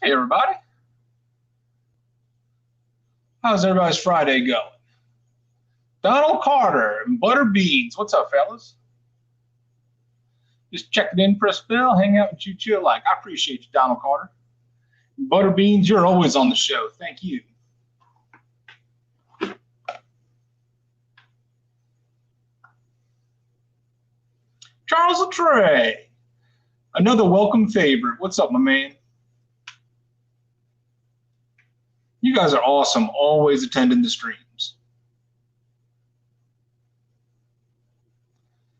Hey, everybody. How's everybody's Friday going? Donald Carter and Butter Beans. What's up, fellas? Just checking in for a spell, hang out with you, chill. I appreciate you, Donald Carter. Butter Beans, you're always on the show. Thank you. Charles Latray, another welcome favorite. What's up, my man? You guys are awesome, always attending the streams.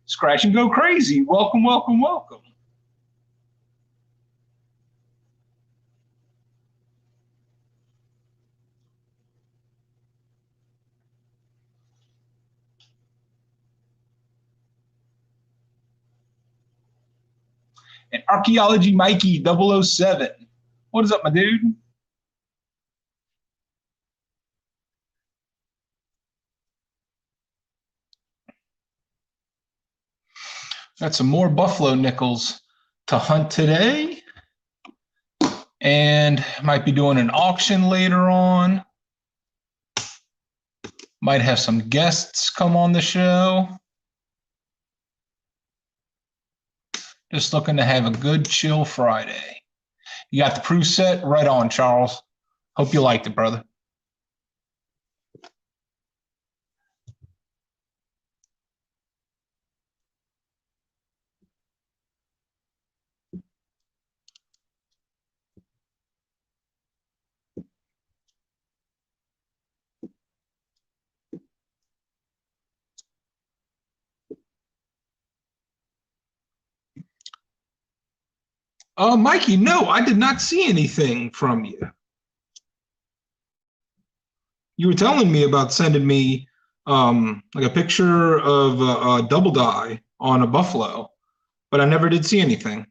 Scratch and go crazy. Welcome, welcome, welcome. And Archaeology Mikey 007. What is up, my dude? Got some more buffalo nickels to hunt today. And might be doing an auction later on. Might have some guests come on the show. Just looking to have a good chill Friday. You got the crew set? Right on, Charles. Hope you liked it, brother. Mikey, no, I did not see anything from you. You were telling me about sending me like a picture of a double die on a buffalo, but I never did see anything.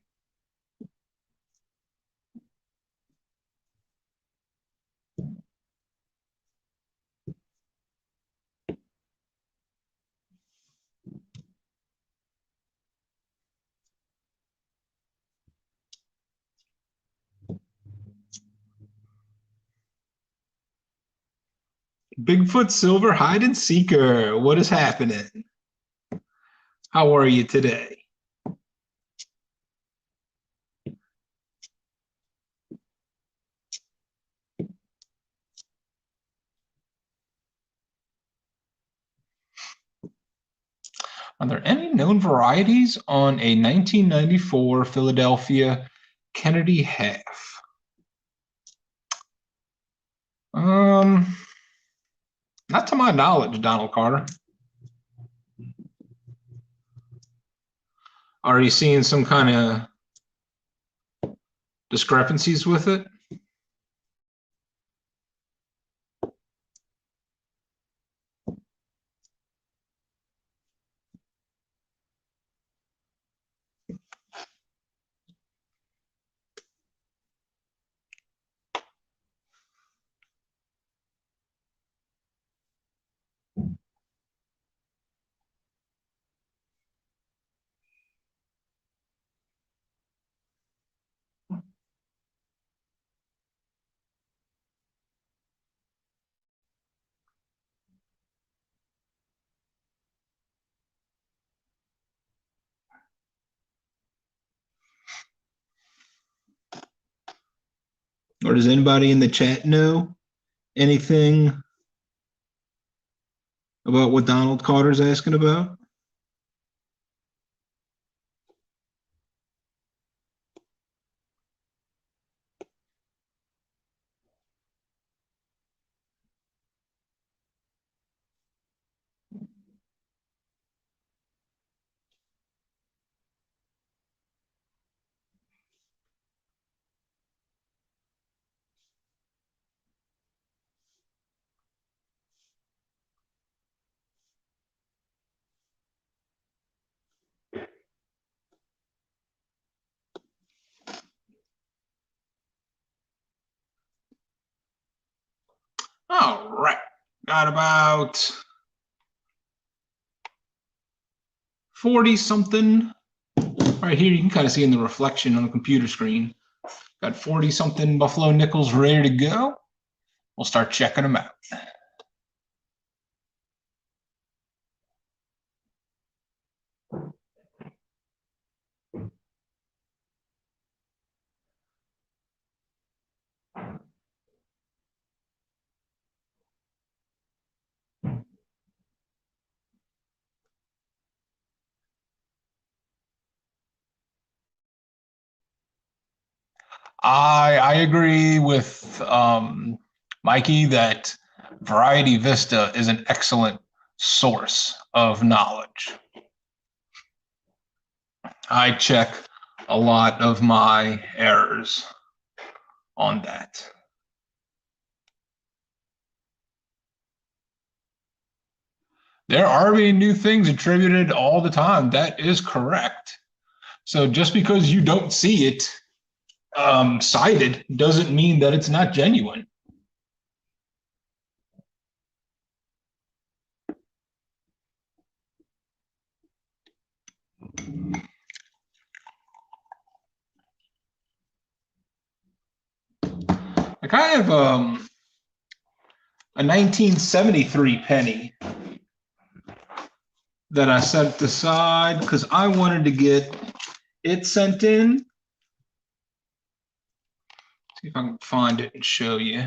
Bigfoot Silver Hide and Seeker, what is happening? How are you today? Are there any known varieties on a 1994 Philadelphia Kennedy half? Not to my knowledge, Donald Carter. Are you seeing some kind of discrepancies with it? Or does anybody in the chat know anything about what Donald Carter's asking about? All right, got about 40 something right here. You can kind of see in the reflection on the computer screen. Got 40 something Buffalo nickels ready to go. We'll start checking them out. I agree with Mikey that Variety Vista is an excellent source of knowledge. I check a lot of my errors on that. There are being new things attributed all the time. That is correct. So just because you don't see it cited doesn't mean that it's not genuine. Like I have a 1973 penny that I set aside because I wanted to get it sent in. See if I can find it and show you.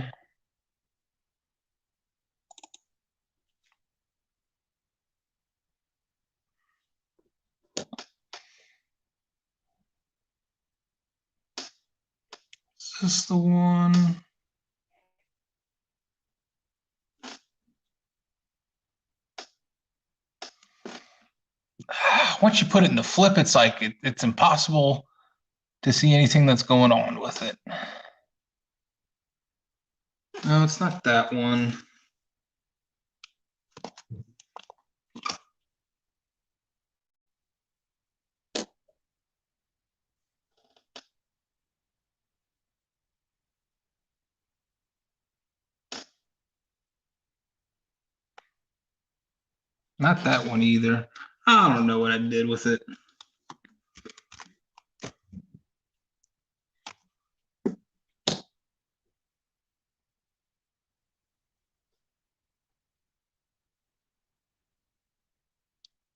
Is this the one? Once you put it in the flip, it's like it's impossible to see anything that's going on with it. No, it's not that one. Not that one either. I don't know what I did with it.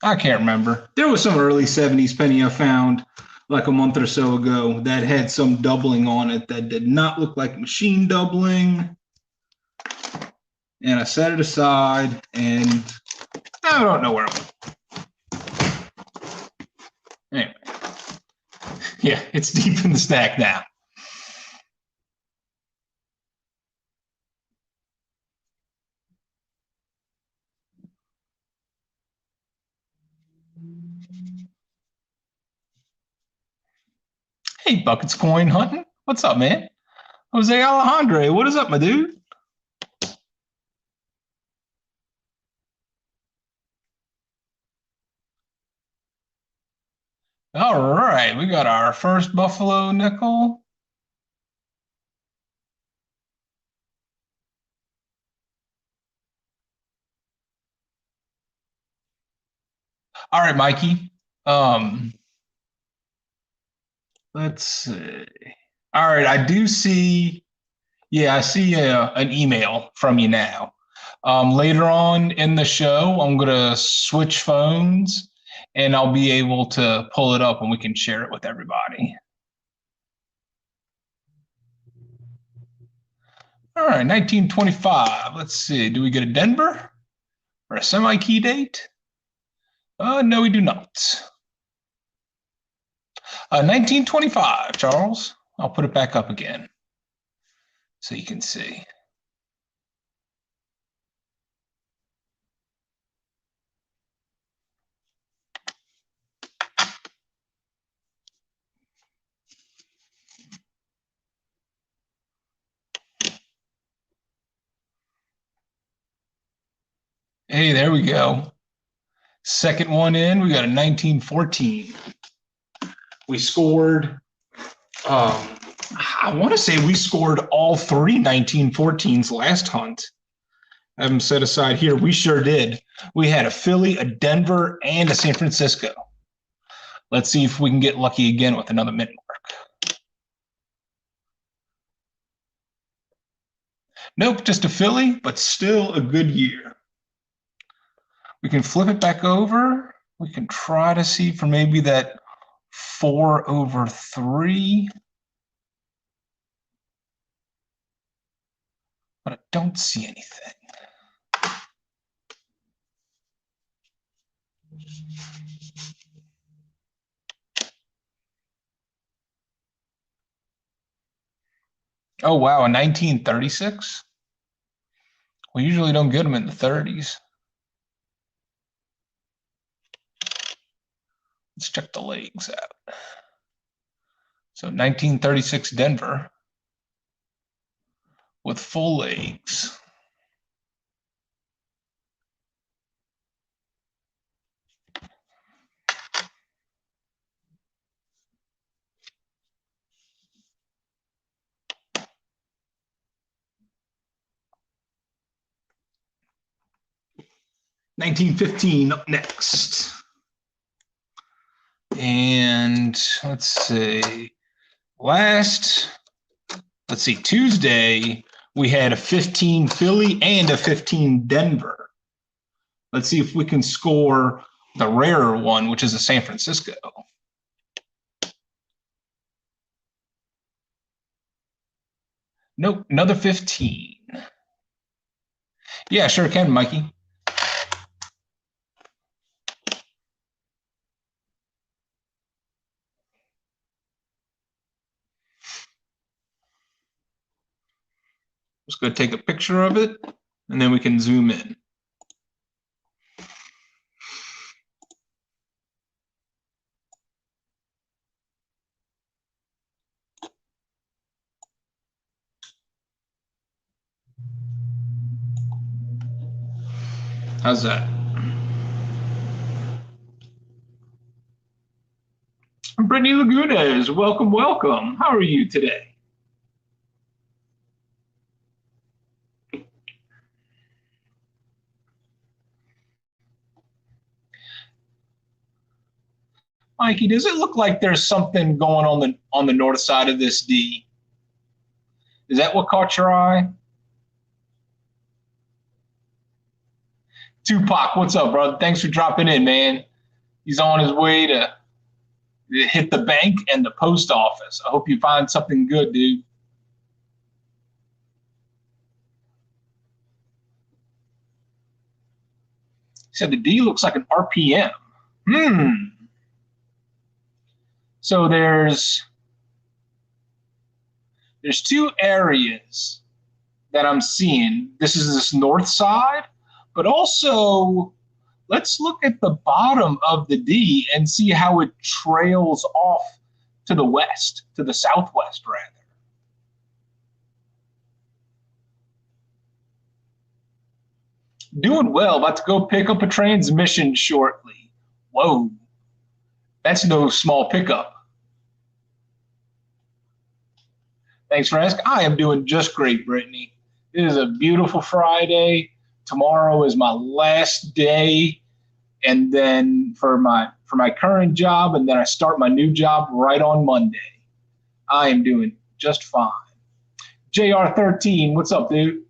I can't remember. There was some early 70s penny I found like a month or so ago that had some doubling on it that did not look like machine doubling. And I set it aside and I don't know where it went. Anyway. Yeah, it's deep in the stack now. Hey, Buckets Coin Hunting. What's up, man? Jose Alejandro, what is up, my dude? All right, we got our first Buffalo nickel. All right, Mikey. Let's see. All right, I do see. Yeah, I see an email from you now. Later on in the show, I'm gonna switch phones, and I'll be able to pull it up, and we can share it with everybody. All right, 1925. Let's see. Do we get a Denver or a semi-key date? No, we do not. 1925, Charles. I'll put it back up again so you can see. Hey, there we go. Second one in, we got a 1914. We scored, I want to say we scored all three 1914s last hunt. I have them set aside here. We sure did. We had a Philly, a Denver, and a San Francisco. Let's see if we can get lucky again with another mint mark. Nope, just a Philly, but still a good year. We can flip it back over. We can try to see for maybe that 4/3, but I don't see anything. Oh, wow, a 1936? We usually don't get them in the 30s. Let's check the legs out. So 1936 Denver with full legs. $19.15 up next. And let's see, Tuesday, we had a 15 Philly and a 15 Denver. Let's see if we can score the rarer one, which is a San Francisco. Nope, another 15. Yeah, sure can, Mikey. Just go take a picture of it, and then we can zoom in. How's that? Brittany Lagunas, welcome, welcome. How are you today? Mikey, does it look like there's something going on the north side of this D? Is that what caught your eye? Tupac, what's up, brother? Thanks for dropping in, man. He's on his way to hit the bank and the post office. I hope you find something good, dude. He said the D looks like an RPM. So there's two areas that I'm seeing. This is this north side, but also let's look at the bottom of the D and see how it trails off to the west, to the southwest, rather. Doing well. About to go pick up a transmission shortly. Whoa, that's no small pickup. Thanks for asking. I am doing just great, Brittany. It is a beautiful Friday. Tomorrow is my last day, and then for my current job, and then I start my new job right on Monday. I am doing just fine. JR13, what's up, dude?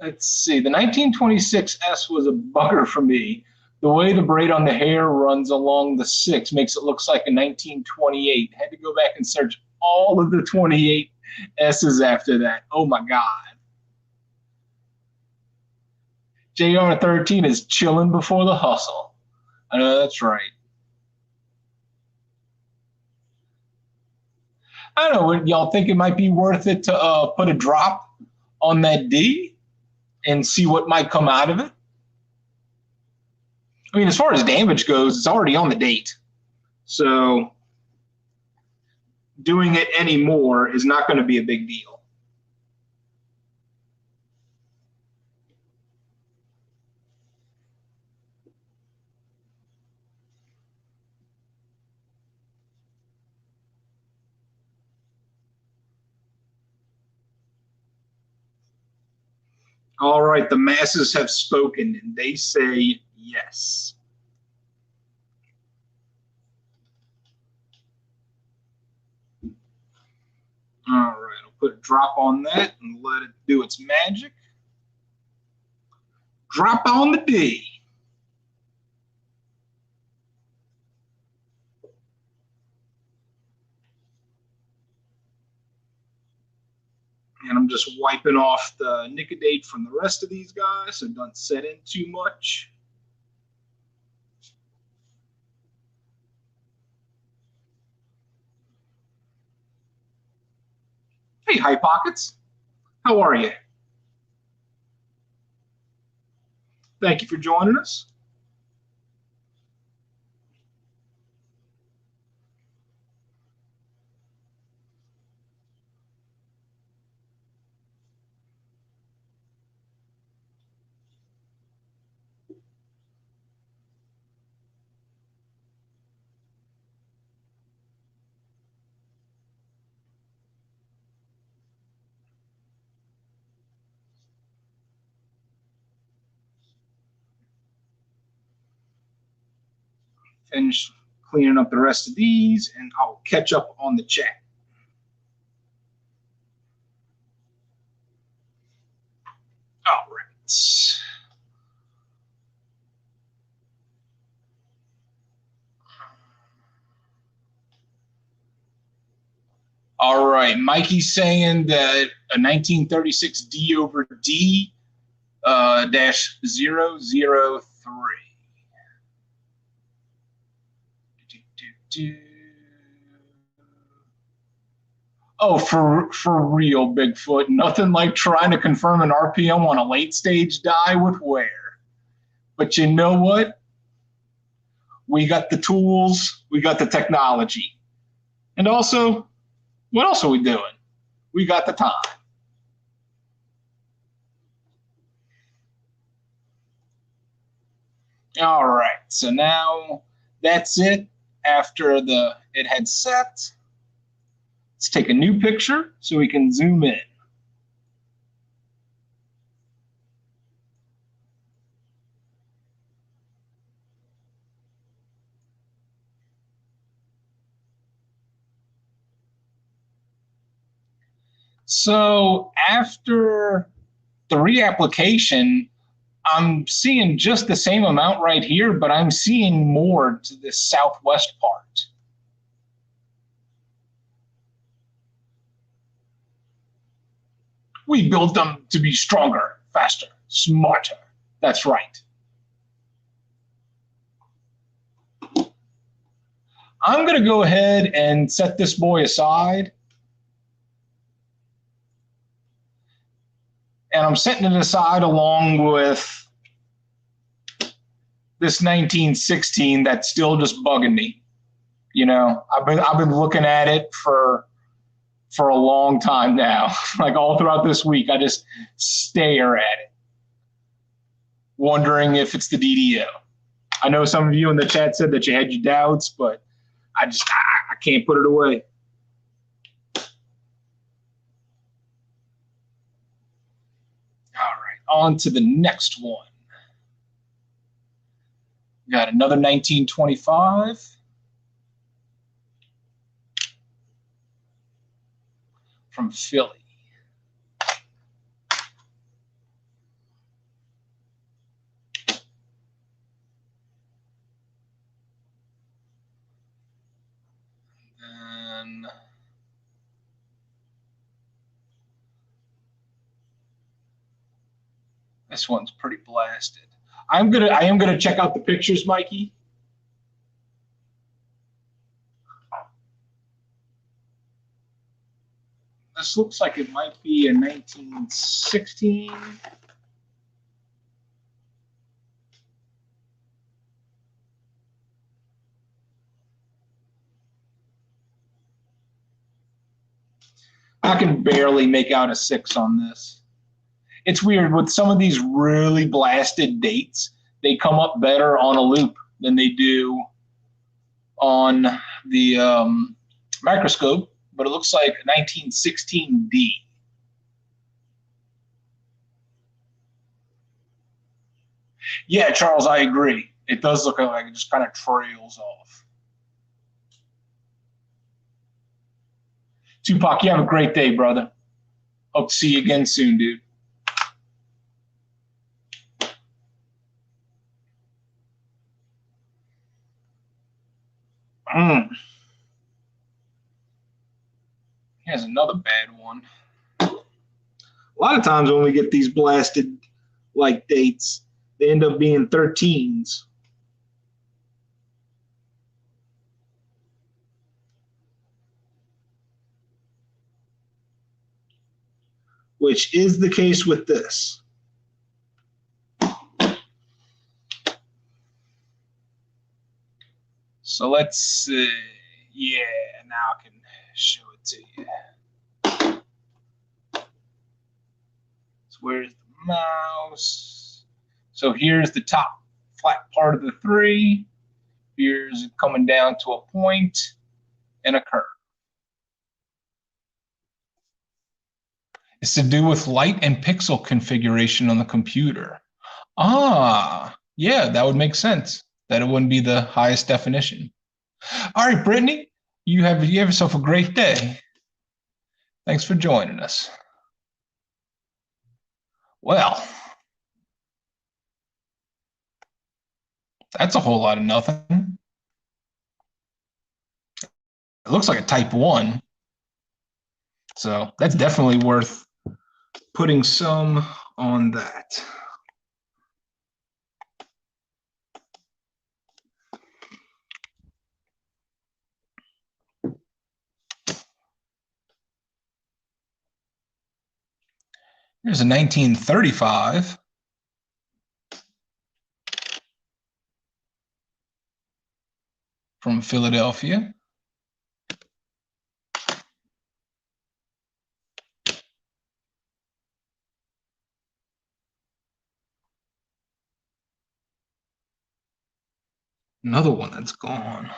Let's see. The 1926 S was a bugger for me. The way the braid on the hair runs along the 6 makes it look like a 1928. Had to go back and search all of the 28 S's after that. Oh my God. JR13 is chilling before the hustle. I know that's right. I don't know. Y'all think it might be worth it to put a drop on that D and see what might come out of it? I mean, as far as damage goes, it's already on the date. So doing it anymore is not going to be a big deal. All right, the masses have spoken and they say yes. put a drop on that and let it do its magic. Drop on the D. And I'm just wiping off the nicodate from the rest of these guys so it doesn't set in too much. Hey, High Pockets. How are you? Thank you for joining us. Finish cleaning up the rest of these, and I'll catch up on the chat. All right. All right. Mikey's saying that a 1936 D over D dash 003. Oh, for real, Bigfoot. Nothing like trying to confirm an RPM on a late stage die with wear. But you know what? We got the tools, we got the technology. And also, what else are we doing? We got the time. All right, so now that's it after it had set. Let's take a new picture so we can zoom in. So after the reapplication, I'm seeing just the same amount right here, but I'm seeing more to this southwest part. We built them to be stronger, faster, smarter. That's right. I'm going to go ahead and set this boy aside. And I'm setting it aside along with this 1916 that's still just bugging me. You know, I've been looking at it for a long time now. Like all throughout this week, I just stare at it, wondering if it's the DDO. I know some of you in the chat said that you had your doubts, but I can't put it away. All right, on to the next one. Got another 1925. From Philly. And this one's pretty blasted. I am gonna check out the pictures, Mikey. This looks like it might be a 1916. I can barely make out a 6 on this. It's weird with some of these really blasted dates. They come up better on a loop than they do on the microscope, but it looks like 1916D. Yeah, Charles, I agree. It does look like it just kind of trails off. Tupac, you have a great day, brother. Hope to see you again soon, dude. Here's another bad one. A lot of times when we get these blasted like dates, they end up being 13s. Which is the case with this. So let's see. Yeah, now I can show it to you. So where's the mouse? So here's the top flat part of the 3. Here's coming down to a point and a curve. It's to do with light and pixel configuration on the computer. Ah, yeah, that would make sense. That it wouldn't be the highest definition. All right, Brittany, you have yourself a great day. Thanks for joining us. Well, that's a whole lot of nothing. It looks like a type 1. So that's definitely worth putting some on that. Here's a 1935 from Philadelphia. Another one that's gone.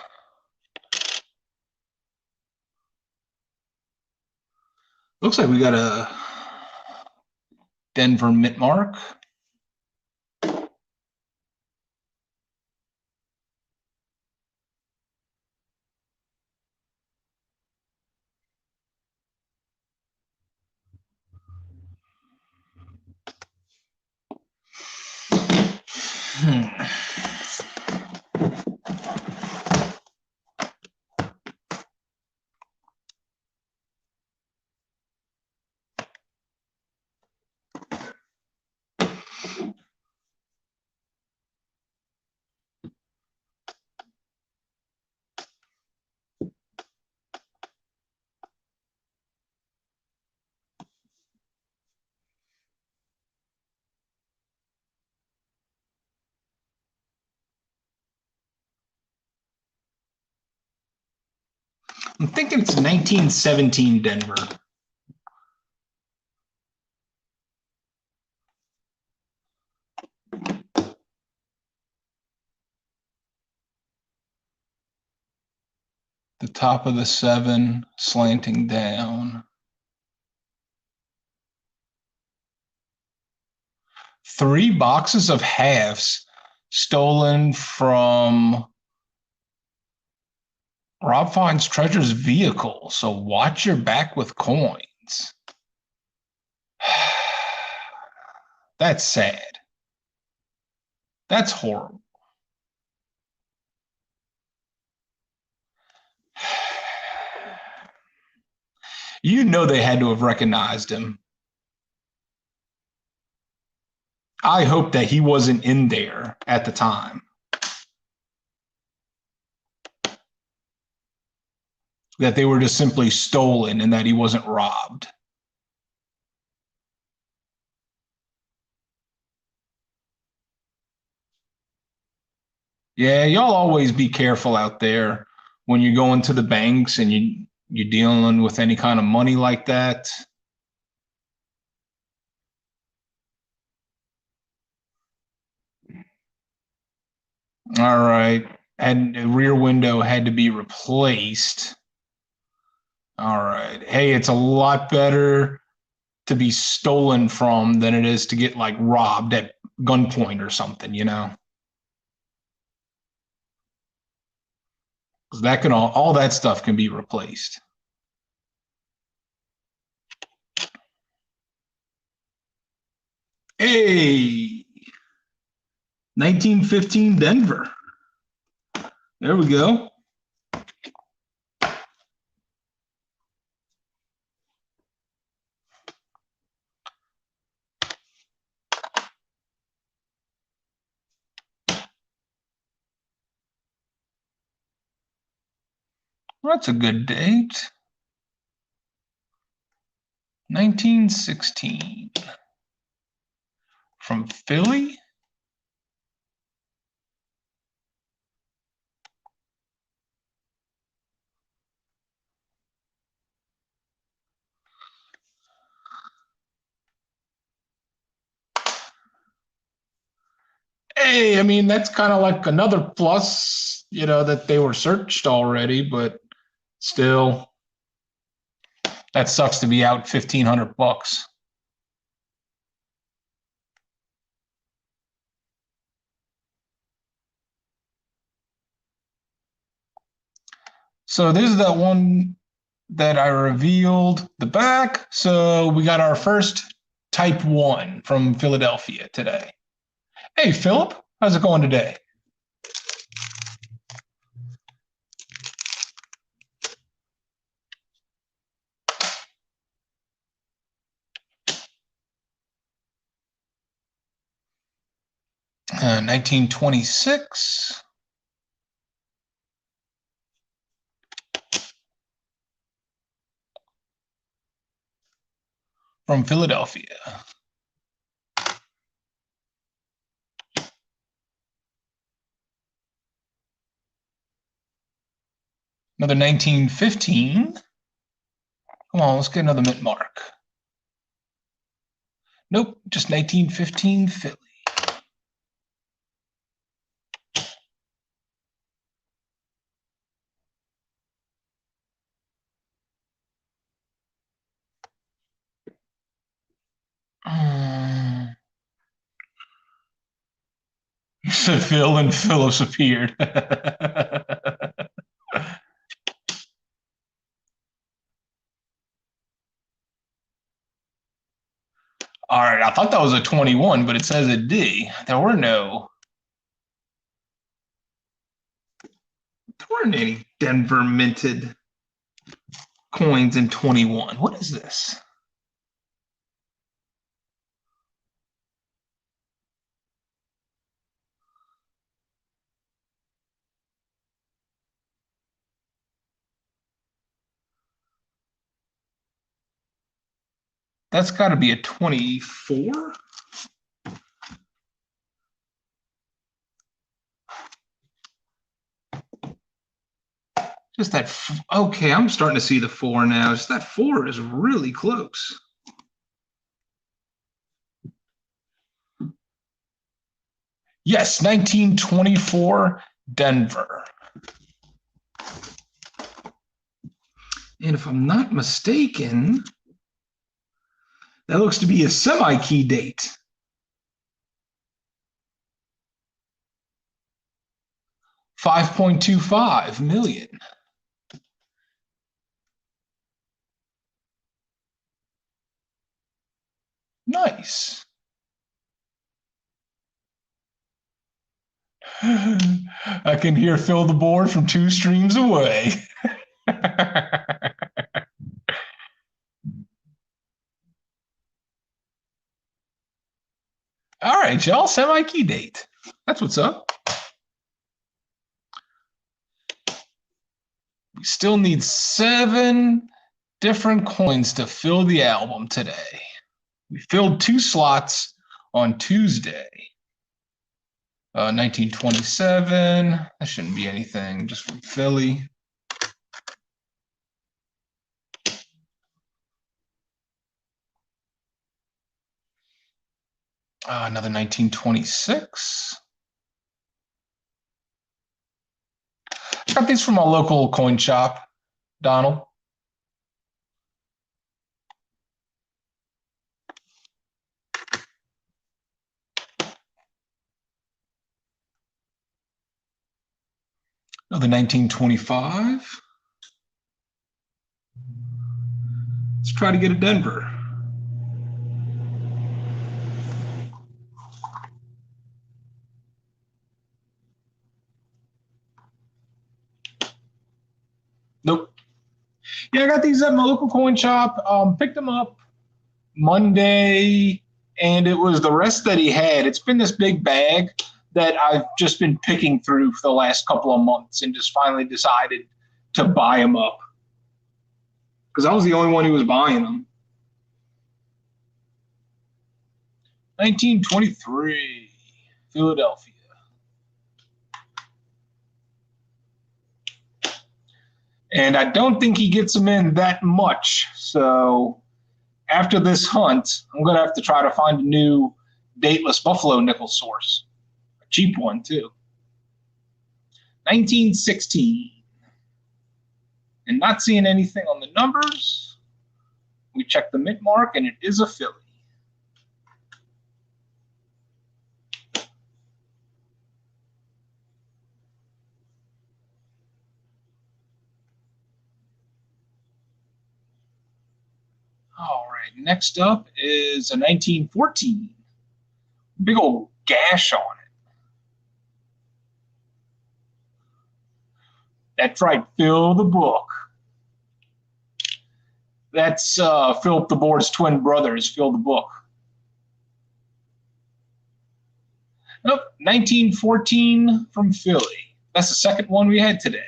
Looks like we got a Denver mint mark. I'm thinking it's 1917 Denver. The top of the 7 slanting down. 3 boxes of halves stolen from Rob finds treasure's vehicle, so watch your back with coins. That's sad. That's horrible. You know they had to have recognized him. I hope that he wasn't in there at the time. That they were just simply stolen and that he wasn't robbed. Yeah, y'all always be careful out there when you're going to the banks and you're dealing with any kind of money like that. All right. And the rear window had to be replaced. All right. Hey, it's a lot better to be stolen from than it is to get like robbed at gunpoint or something, you know? Because that can all that stuff can be replaced. Hey, 1915 Denver. There we go. Well, that's a good date. 1916. From Philly? Hey, I mean, that's kind of like another plus, that they were searched already, but still, that sucks to be out 1,500 bucks. So this is that one that I revealed the back. So we got our first type 1 from Philadelphia today. Hey, Philip, how's it going today? 1926 from Philadelphia. Another 1915. Come on, let's get another mint mark. Nope, just 1915 Philly. So Phil and Phyllis appeared. All right, I thought that was a 21, but it says a D. There weren't any Denver minted coins in 21. What is this? That's got to be a 24. Just that. Okay, I'm starting to see the 4 now. Just that 4 is really close. Yes, 1924 Denver. And if I'm not mistaken, that looks to be a semi-key date. 5.25 million. Nice. I can hear Phil the board from 2 streams away. All right, y'all, semi-key date. That's what's up. We still need 7 different coins to fill the album today. We filled 2 slots on Tuesday. 1927. That shouldn't be anything, just from Philly. Another 1926. I got these from a local coin shop, Donald. Another 1925. Let's try to get a Denver. Yeah, I got these at my local coin shop. Picked them up Monday, and it was the rest that he had. It's been this big bag that I've just been picking through for the last couple of months, and just finally decided to buy them up because I was the only one who was buying them. 1923, Philadelphia. And I don't think he gets them in that much. So after this hunt, I'm going to have to try to find a new dateless Buffalo nickel source. A cheap one, too. 1916. And not seeing anything on the numbers. We check the mint mark, and it is a Philly. All right, next up is a 1914. Big old gash on it. That's right, Phil the Book. That's Philip the Board's twin brothers, Phil the Book. Nope, 1914 from Philly. That's the second one we had today.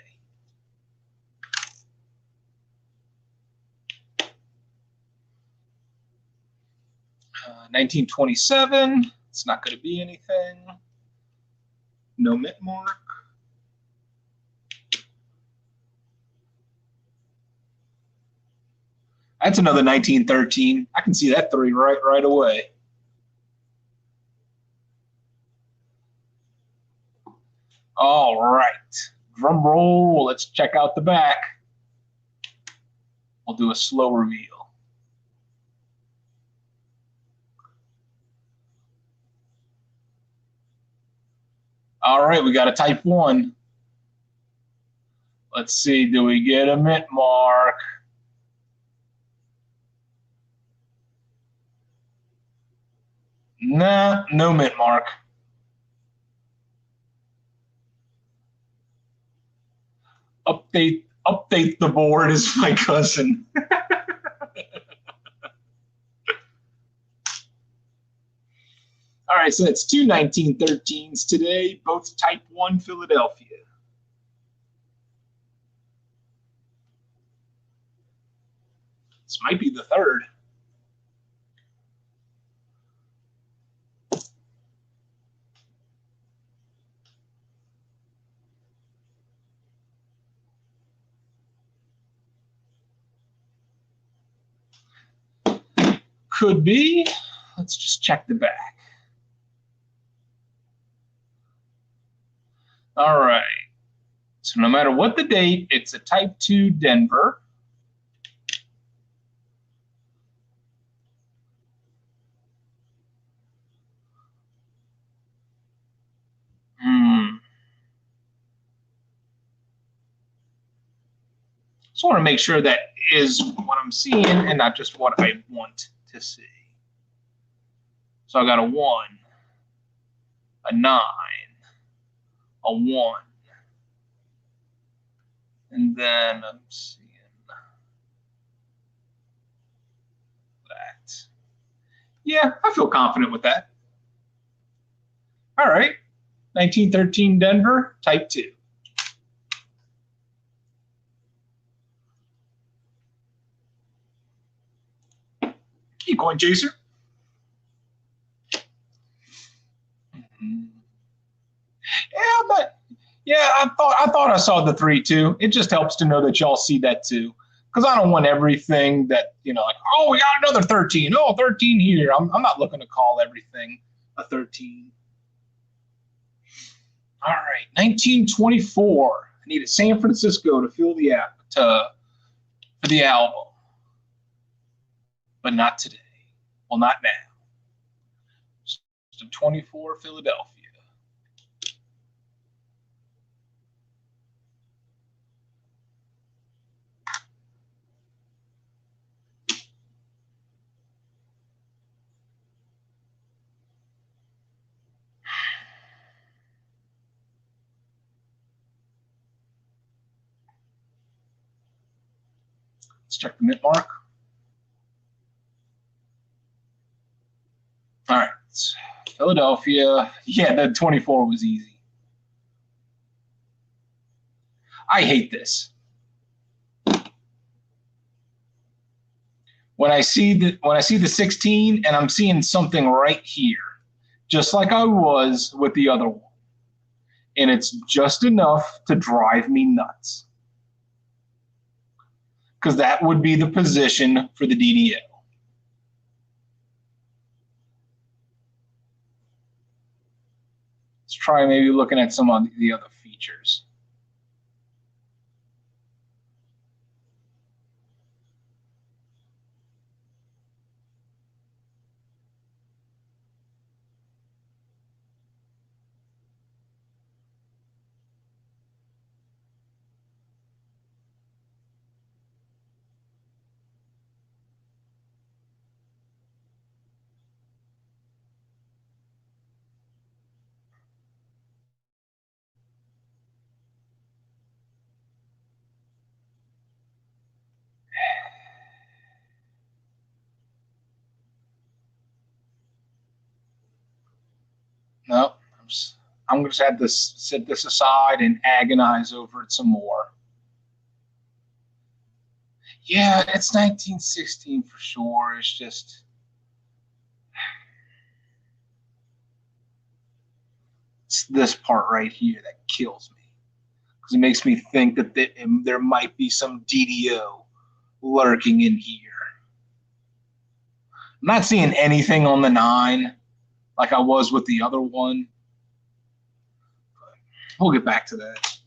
1927. It's not going to be anything. No mint mark. That's another 1913. I can see that three right away. All right. Drum roll. Let's check out the back. We'll do a slow reveal. All right, we got a type 1. Let's see, do we get a mint mark? Nah, no mint mark. Update the board is my cousin. All right, so that's two 1913s today, both type 1 Philadelphia. This might be the third. Could be. Let's just check the back. All right. So no matter what the date, it's a type 2 Denver. Just want to make sure that is what I'm seeing and not just what I want to see. So I got a 1, a 9, a 1, and then I'm seeing that. Yeah, I feel confident with that. All right, 1913 Denver, type 2. Key coin chaser. Yeah, but yeah, I thought I saw the 3 too. It just helps to know that y'all see that too, because I don't want everything that like, oh, we got another 13. Oh, 13 here. I'm not looking to call everything a 13. All right, 1924. I need a San Francisco to fill the app for the album, but not today. Well, not now. So 24 Philadelphia. Let's check the mint mark. All right. Philadelphia. Yeah, that 24 was easy. I hate this. When I see the 16 and I'm seeing something right here, just like I was with the other one. And it's just enough to drive me nuts. Because that would be the position for the DDO. Let's try maybe looking at some of the other features. No, I'm going to have to set this aside and agonize over it some more. Yeah, it's 1916 for sure. It's just it's this part right here that kills me because it makes me think that there might be some DDO lurking in here. I'm not seeing anything on the 9 like I was with the other one. We'll get back to that.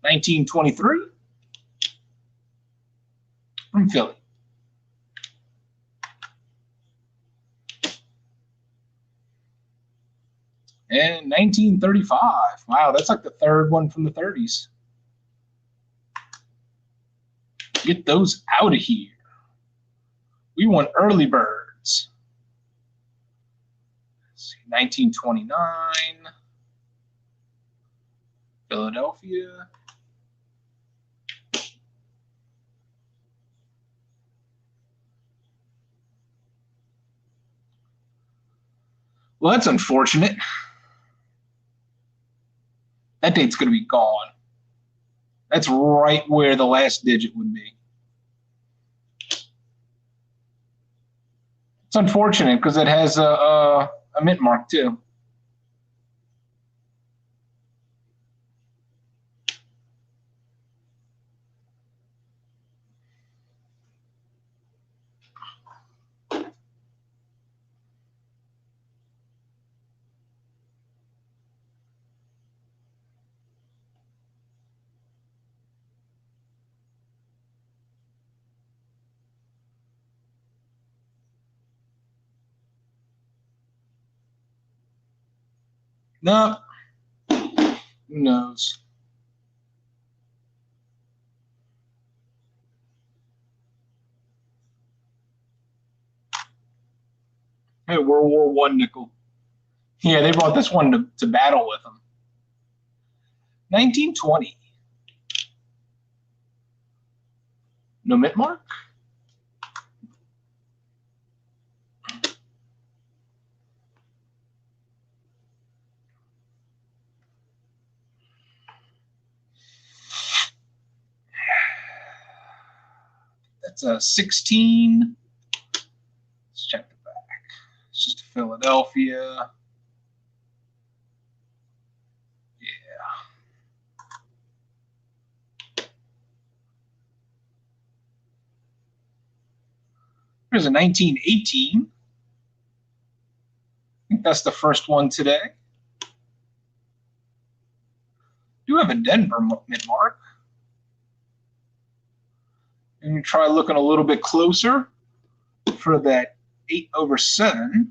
$19.23 from Philly. And 1935. Wow, that's like the third one from the 30s. Get those out of here. We want early birds. 1929. Philadelphia. Well, that's unfortunate. That date's going to be gone. That's right where the last digit would be. It's unfortunate because it has a mint mark too. No, who knows? Hey, World War One nickel. Yeah, they brought this one to battle with them. 1920. No mint mark? That's a 16. Let's check the back. It's just Philadelphia. Yeah. Here's a 1918. I think that's the first one today. Do have a Denver mint mark. And you try looking a little bit closer for that 8/7.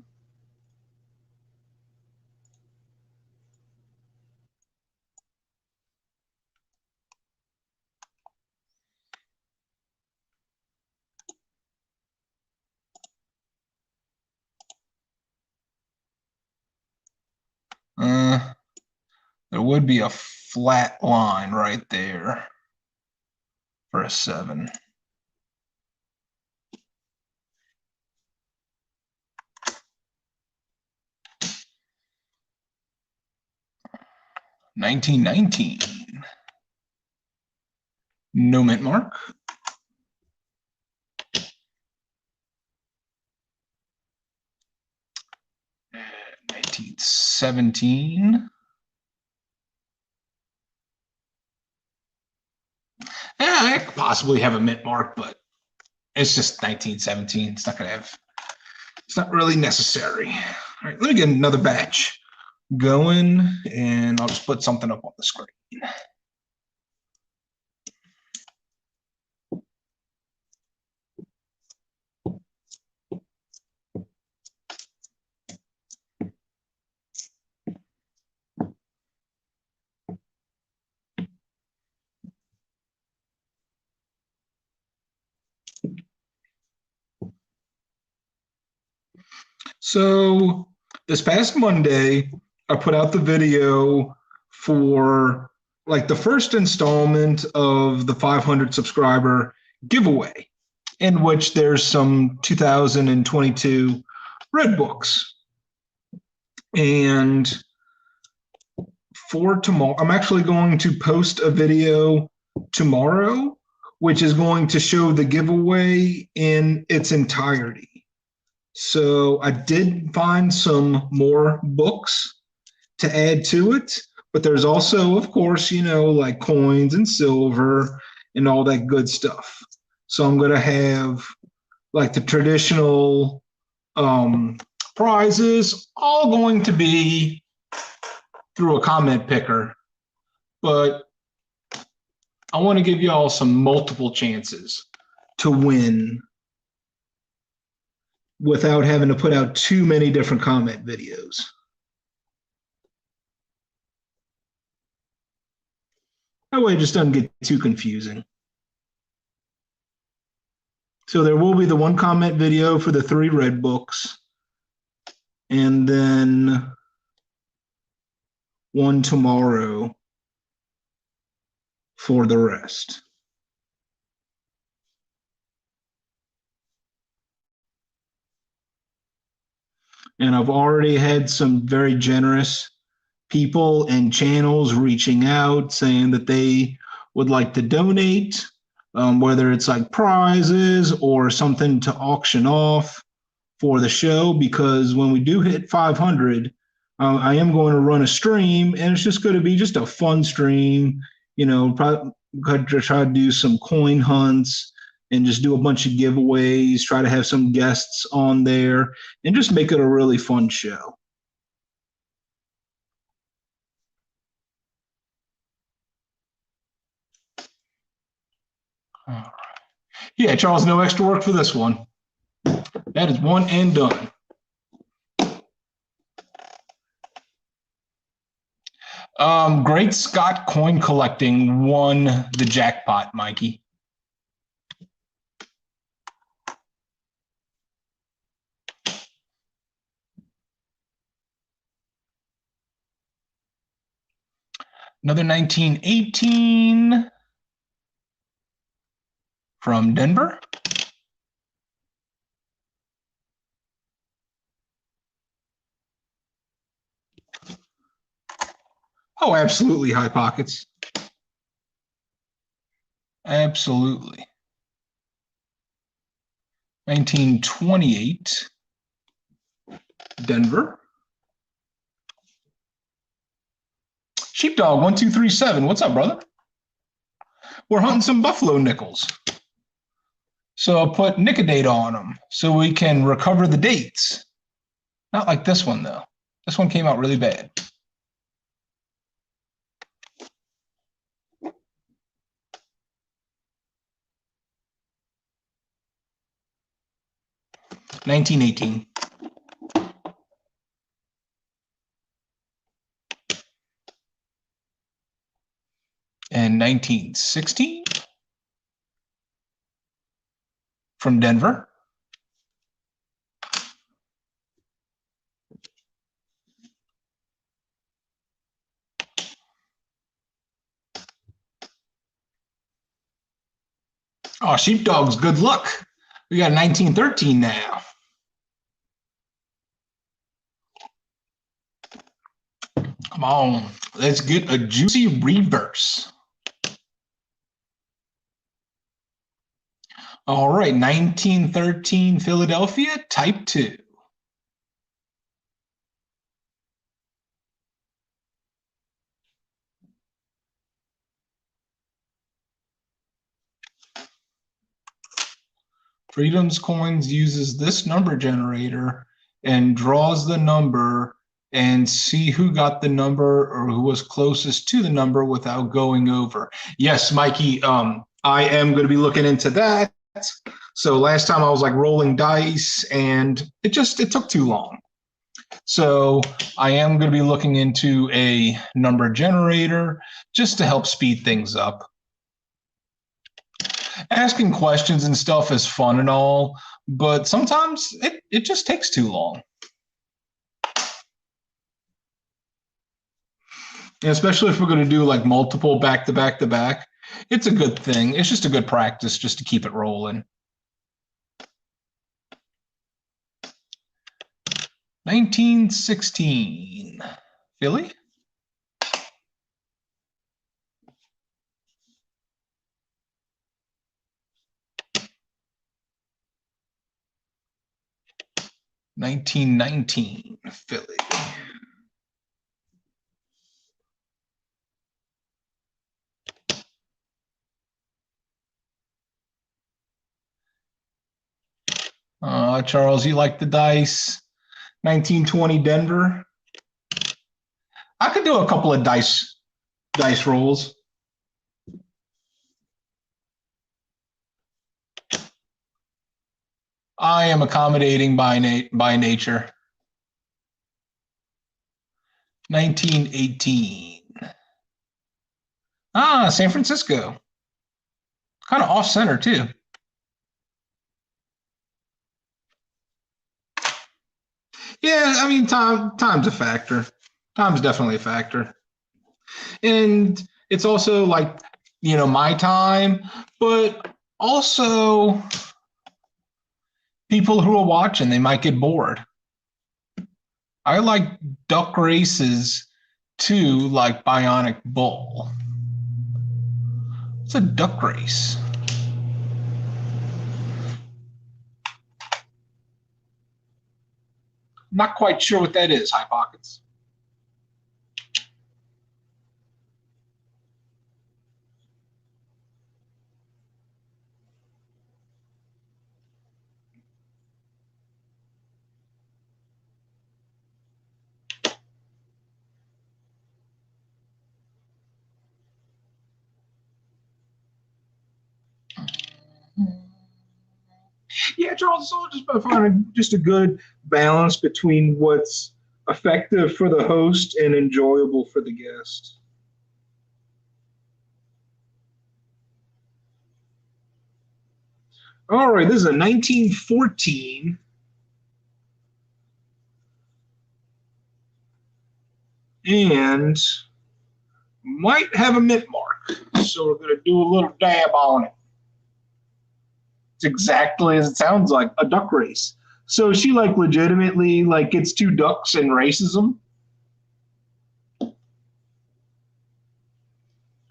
There would be a flat line right there for a 7. $19.19. No mint mark. 1917. Yeah, I could possibly have a mint mark, but it's just 1917. It's not really necessary. All right, let me get another batch going, and I'll just put something up on the screen. So this past Monday, I put out the video for like the first installment of the 500 subscriber giveaway, in which there's some 2022 Red books. And for tomorrow, I'm actually going to post a video tomorrow, which is going to show the giveaway in its entirety. So I did find some more books to add to it, but there's also, of course, like coins and silver and all that good stuff. So I'm going to have like the traditional prizes, all going to be through a comment picker, but I want to give you all some multiple chances to win without having to put out too many different comment videos. That way it just doesn't get too confusing. So there will be the one comment video for the 3 red books, and then one tomorrow for the rest. And I've already had some very generous people and channels reaching out saying that they would like to donate, whether it's like prizes or something to auction off for the show, because when we do hit 500, I am going to run a stream, and it's just going to be just a fun stream, probably try to do some coin hunts and just do a bunch of giveaways, try to have some guests on there, and just make it a really fun show. All right. Yeah, Charles, no extra work for this one. That is one and done. Great Scott Coin Collecting won the jackpot, Mikey. Another 1918 from Denver. Oh, absolutely, High Pockets. Absolutely. 1928, Denver. Sheepdog 1237. What's up, brother? We're hunting some buffalo nickels. So I'll put Nicodate on them so we can recover the dates. Not like this one, though. This one came out really bad. $19.18. And 1916 from Denver. Oh, sheepdogs, good luck. We got 1913 now. Come on, let's get a juicy reverse. All right, 1913 Philadelphia, type 2. Freedom's Coins uses this number generator and draws the number and see who got the number or who was closest to the number without going over. Yes, Mikey, I am going to be looking into that. So last time I was like rolling dice and it took too long. So I am going to be looking into a number generator just to help speed things up. Asking questions and stuff is fun and all, but sometimes it just takes too long. And especially if we're going to do like multiple back to back to back, it's a good thing. It's just a good practice just to keep it rolling. 1916, Philly. $19.19, Philly. Charles, you like the dice? 1920 Denver. I could do a couple of dice rolls. I am accommodating by nature. 1918. San Francisco. Kind of off center too. Yeah, I mean time's a factor. Time's definitely a factor. And it's also like, my time, but also people who are watching, they might get bored. I like duck races too, like Bionic Bull. It's a duck race. Not quite sure what that is, High Pockets. Yeah, Charles, it's all just about finding just a good balance between what's effective for the host and enjoyable for the guest. All right, this is a 1914 and might have a mint mark. So we're going to do a little dab on it. It's exactly as it sounds like, a duck race. So she like legitimately like gets two ducks and races them.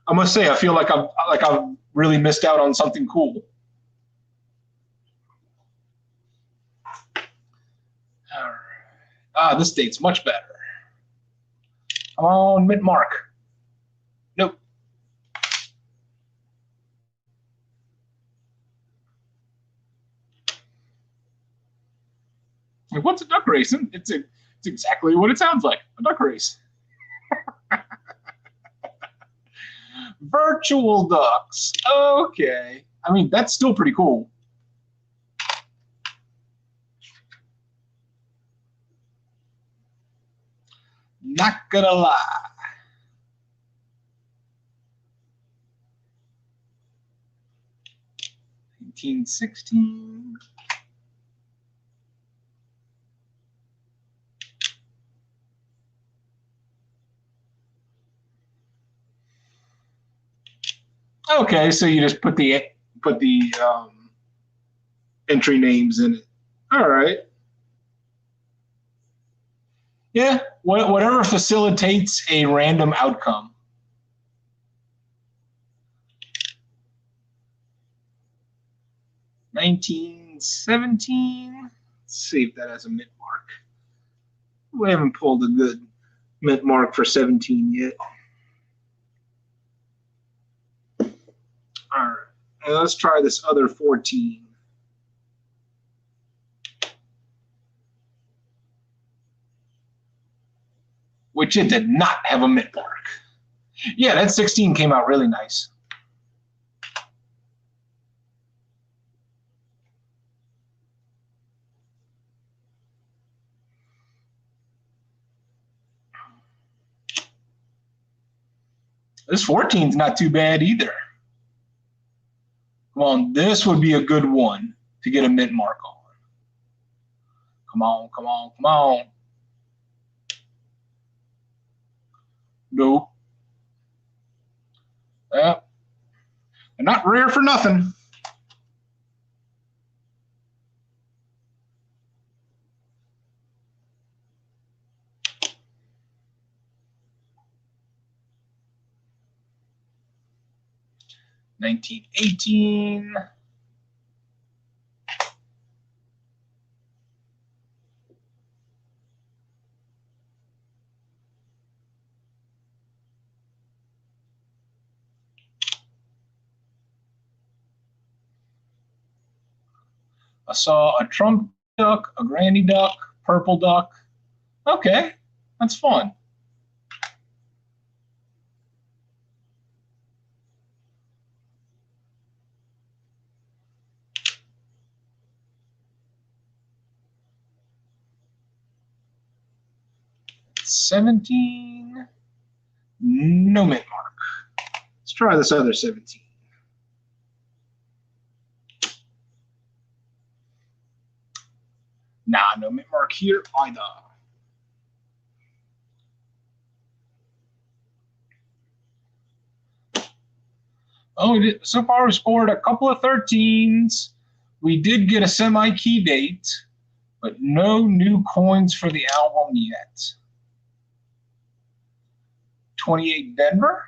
I must say, I feel like I've really missed out on something cool. All right. This date's much better. Come on, mint mark. Nope. Like, what's a duck race? It's exactly what it sounds like, a duck race. Virtual ducks. Okay. I mean, that's still pretty cool. Not gonna lie. $19.16. Okay, so you just put the put the entry names in it. All right. Yeah, whatever facilitates a random outcome. $19.17. Let's see if that has a mint mark. We haven't pulled a good mint mark for 17 yet. All right, and let's try this other 14. Which it did not have a mint mark. Yeah, that 16 came out really nice. This 14 is not too bad either. Come on, this would be a good one to get a mint mark on. Come on, come on, come on. Nope. Yeah. They're not rare for nothing. $19.18. I saw a Trump duck, a granny duck, purple duck. Okay, that's fun. $17. No mint mark. Let's try this other 17. Nah, no mint mark here either. Oh, so far we scored a couple of 13s. We did get a semi-key date, but no new coins for the album yet. 28 Denver.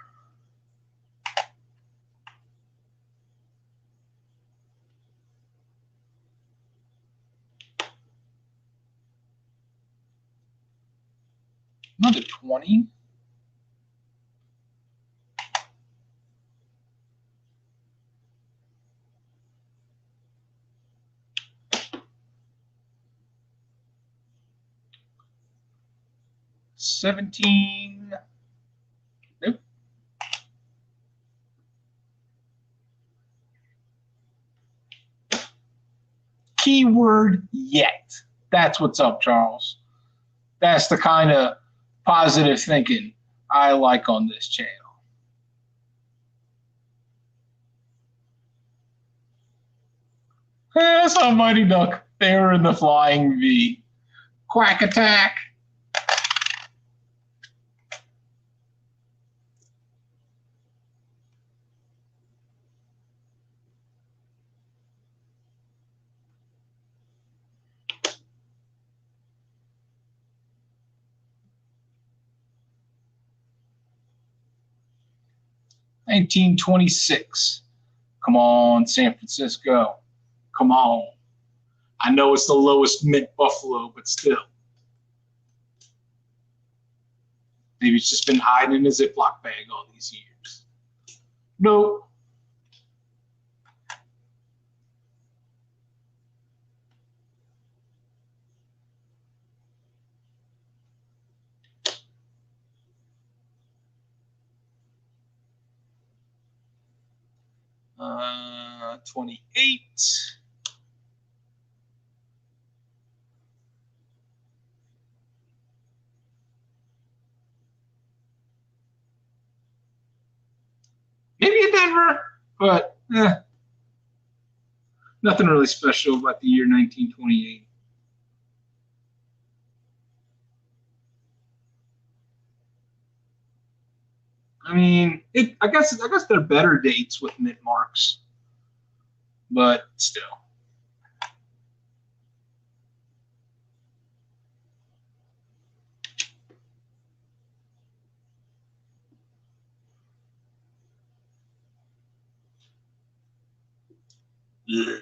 Another 20. $17. Nope. Keyword yet. That's what's up, Charles. That's the kind of positive thinking I like on this channel. That's a Mighty Duck. They were in the flying V. Quack attack. $19.26. Come on, San Francisco. Come on. I know it's the lowest mint Buffalo, but still. Maybe it's just been hiding in a Ziploc bag all these years. Nope. Uh, 28. Maybe a Denver, but nothing really special about the year 1928. I mean, I guess they're better dates with mint marks. but still. Ugh.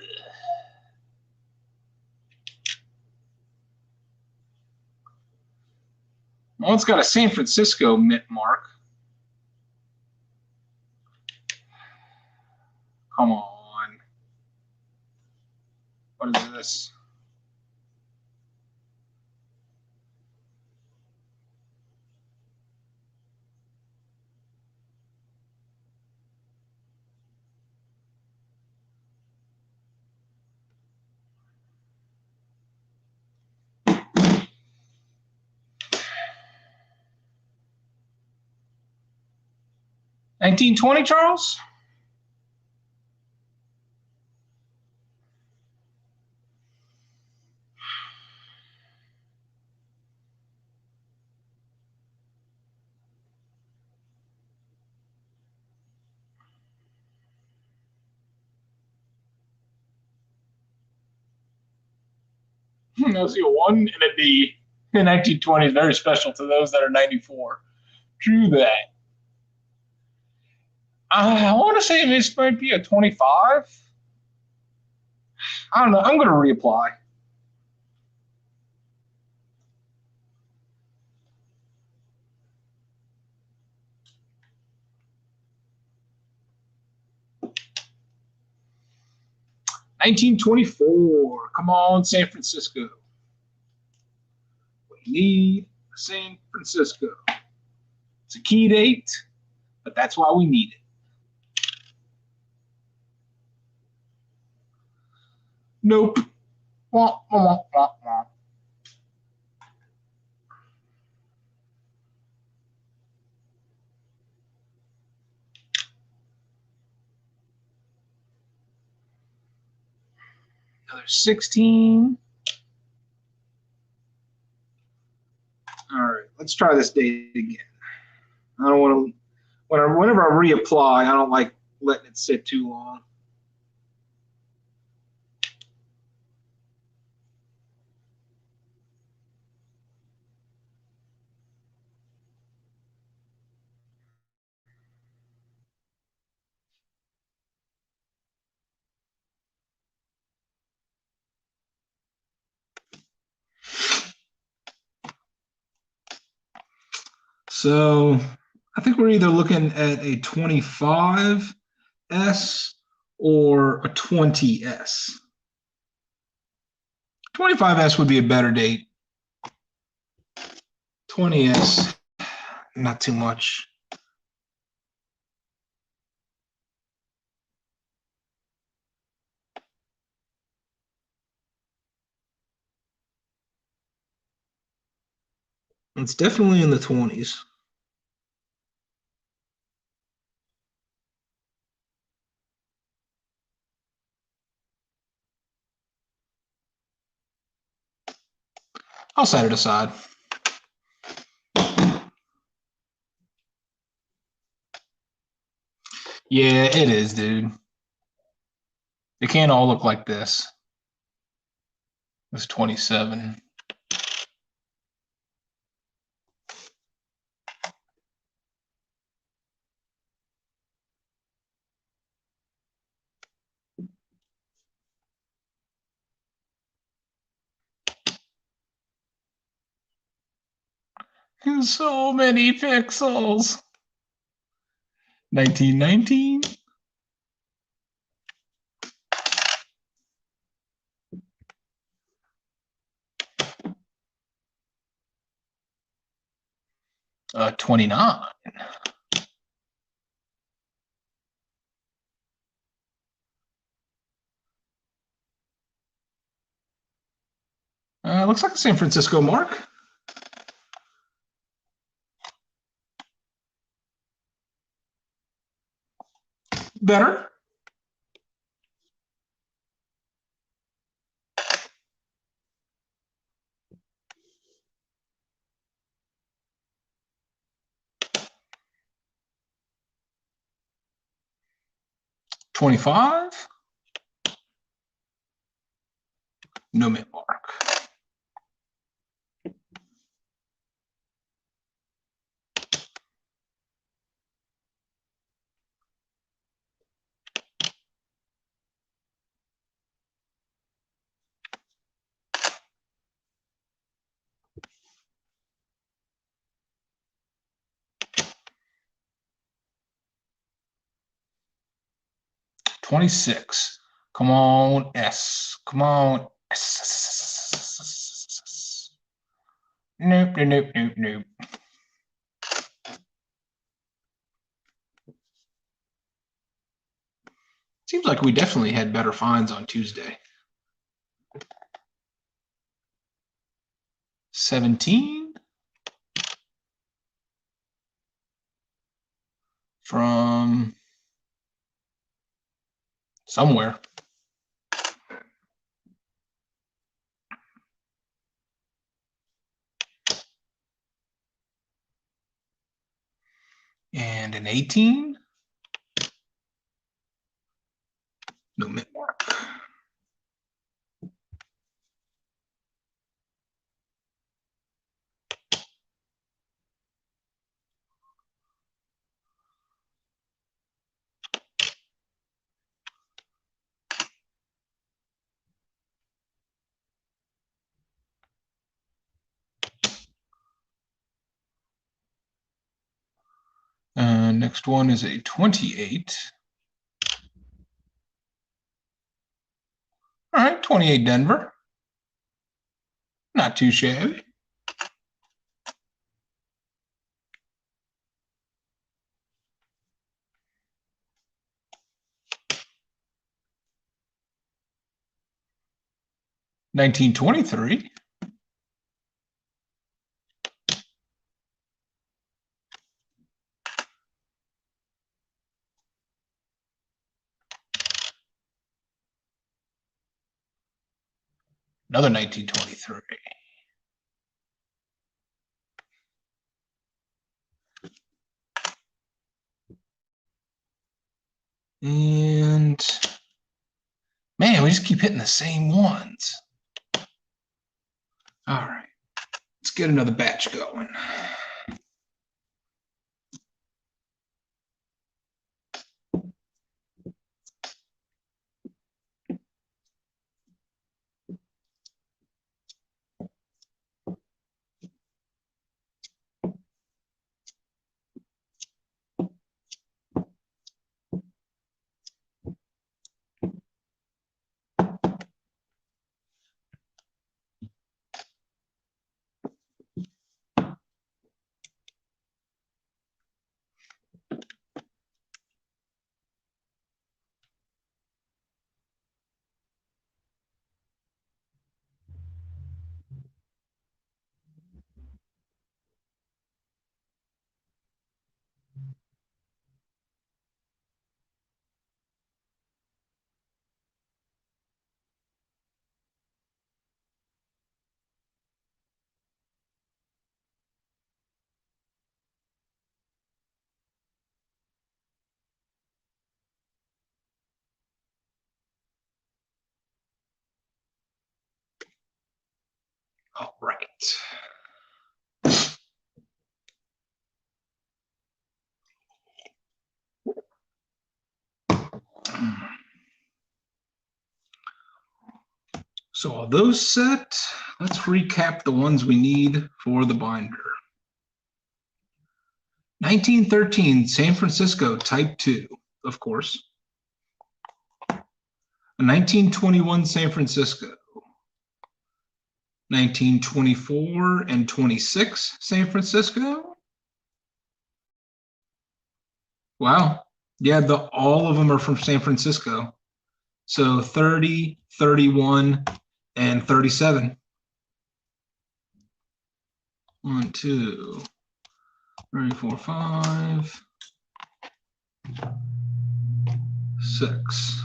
Well, it's got a San Francisco mint mark. Come on. What is this? $19.20, Charles? I see a 1 and a D. 1920 is very special to those that are 94. True that. I want to say this might be a 25. I don't know. I'm going to reapply. $19.24. Come on, San Francisco. We need San Francisco. It's a key date, but that's why we need it. Nope. Wah, wah, wah, wah. Another 16. All right, let's try this date again. I don't want to, whenever I reapply, I don't like letting it sit too long. So I think we're either looking at a 25S or a 20S. 25S would be a better date. 20S, not too much. It's definitely in the 20s. I'll set it aside. Yeah, it is, dude. They can't all look like this. It's 27. So many pixels. 1919. 29. Looks like a San Francisco mark. Better. $25. No mint mark. $26. Come on, S. Come on, S. Nope, nope, nope, nope. Seems like we definitely had better finds on Tuesday. 17 from somewhere. And an 18. No mint mark. Next one is a 28. All right, 28 Denver. Not too shabby. $19.23. Another 1923. And man, we just keep hitting the same ones. All right, let's get another batch going. All right. So all those set, let's recap the ones we need for the binder. 1913 San Francisco Type 2, of course. 1921 San Francisco. 1924 and 26 San Francisco. Wow. Yeah, all of them are from San Francisco. So 30, 31, and 37. 1, 2, 3, 4, 5, 6.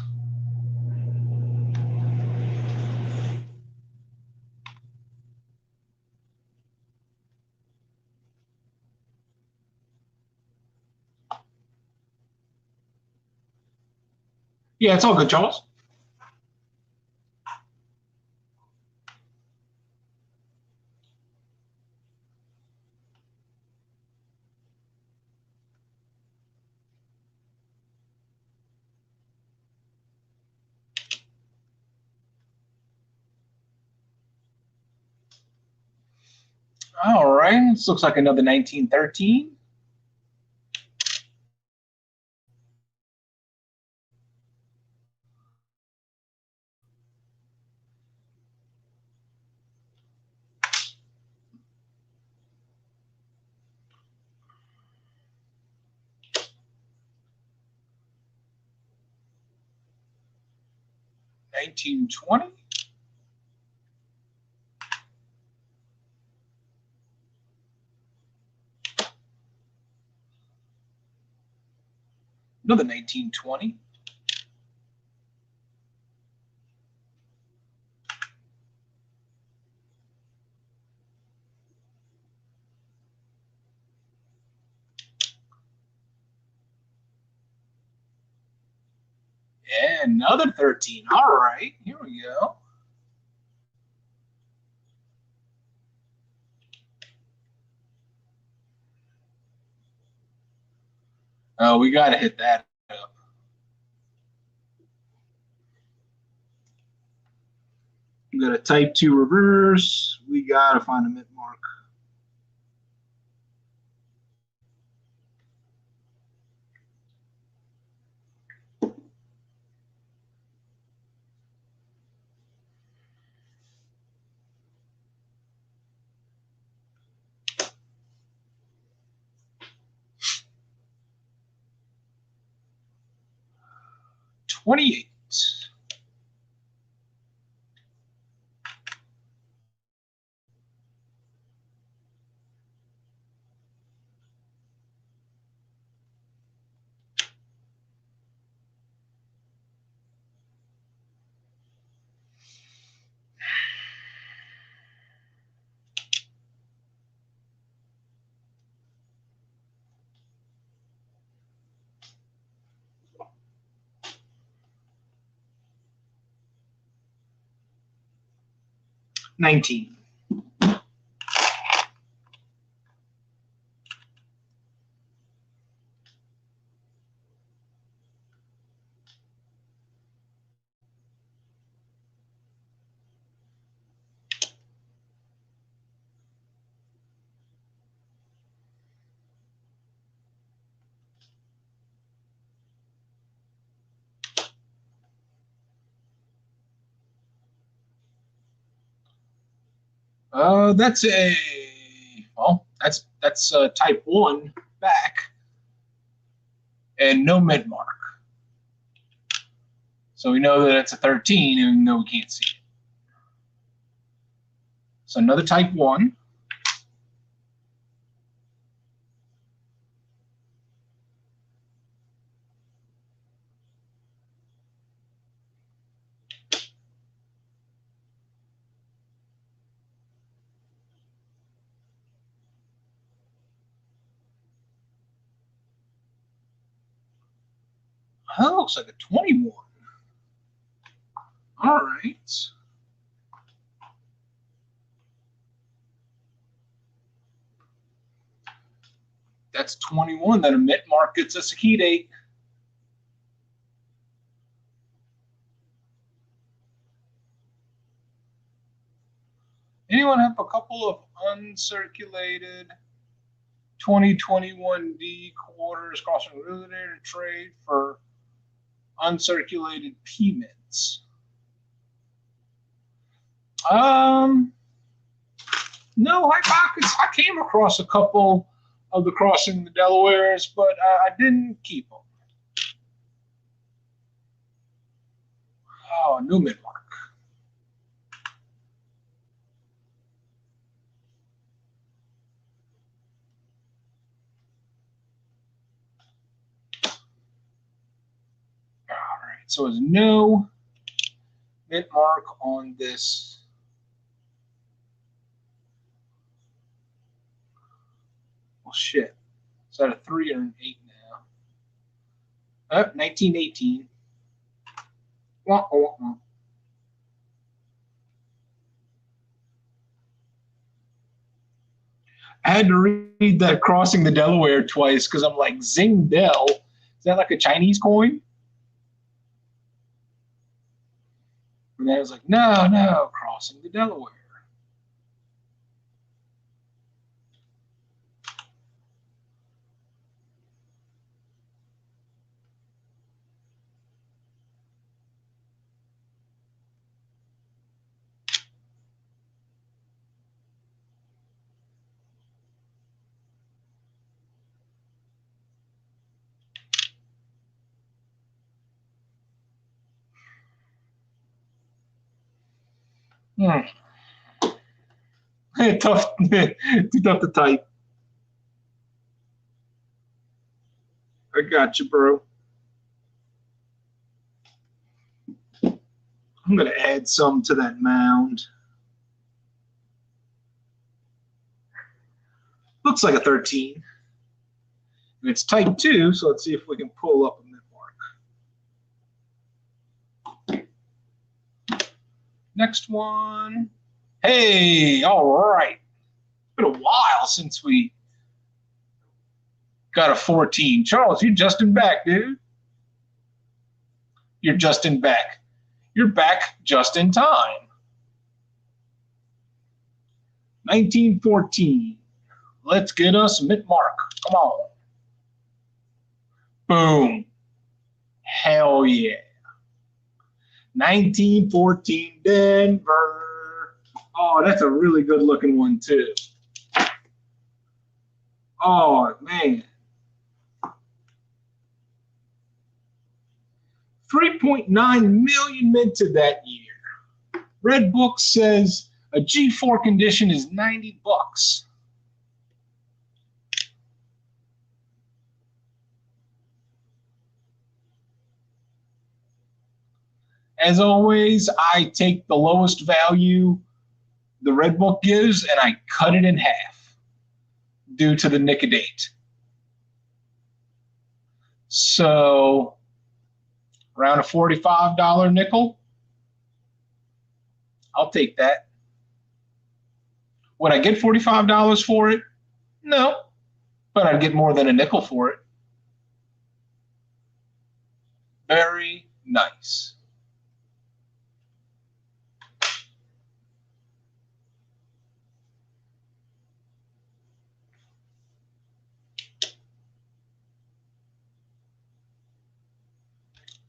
Yeah, it's all good, Charles. All right. This looks like another 1913. $19.20. Another 19.20. And another 13. All right. Here we go. Oh, we got to hit that up. We got a type 2 reverse. We got to find a mint mark. $28. $19. That's a well. That's type 1 back and no mint mark. So we know that it's a 13, even though we can't see it. So another type 1. Oh, looks like a 21. All right. That's 21. Then a mint mark gets us a key date. Anyone have a couple of uncirculated 2021 D quarters crossing related trade for uncirculated P mints? No, I came across a couple of the crossing the Delawares, but I didn't keep them. Oh, new mint mark. All right, so there's no mint mark on this. Well, shit. Is that a 3 or an 8 now? 1918. Wah, wah, wah. I had to read that crossing the Delaware twice because I'm like, Zing Del. Is that like a Chinese coin? And then I was like, no, crossing the Delaware. Hmm. Tough, too tough to type. I got you, bro. I'm gonna add some to that mound. Looks like a 13. And it's type 2, so let's see if we can pull up a mid mark. Next one. Hey, all right. It's been a while since we got a 14. Charles, you're just in back, dude. You're just in back. You're back just in time. 1914. Let's get us mid mark. Come on. Boom. Hell yeah. 1914 Denver. Oh, that's a really good looking one, too. Oh, man. 3.9 million minted that year. Red Book says a G4 condition is $90. As always, I take the lowest value the Red Book gives and I cut it in half due to the nick of date. So around a $45 nickel, I'll take that. Would I get $45 for it? No, but I'd get more than a nickel for it. Very nice.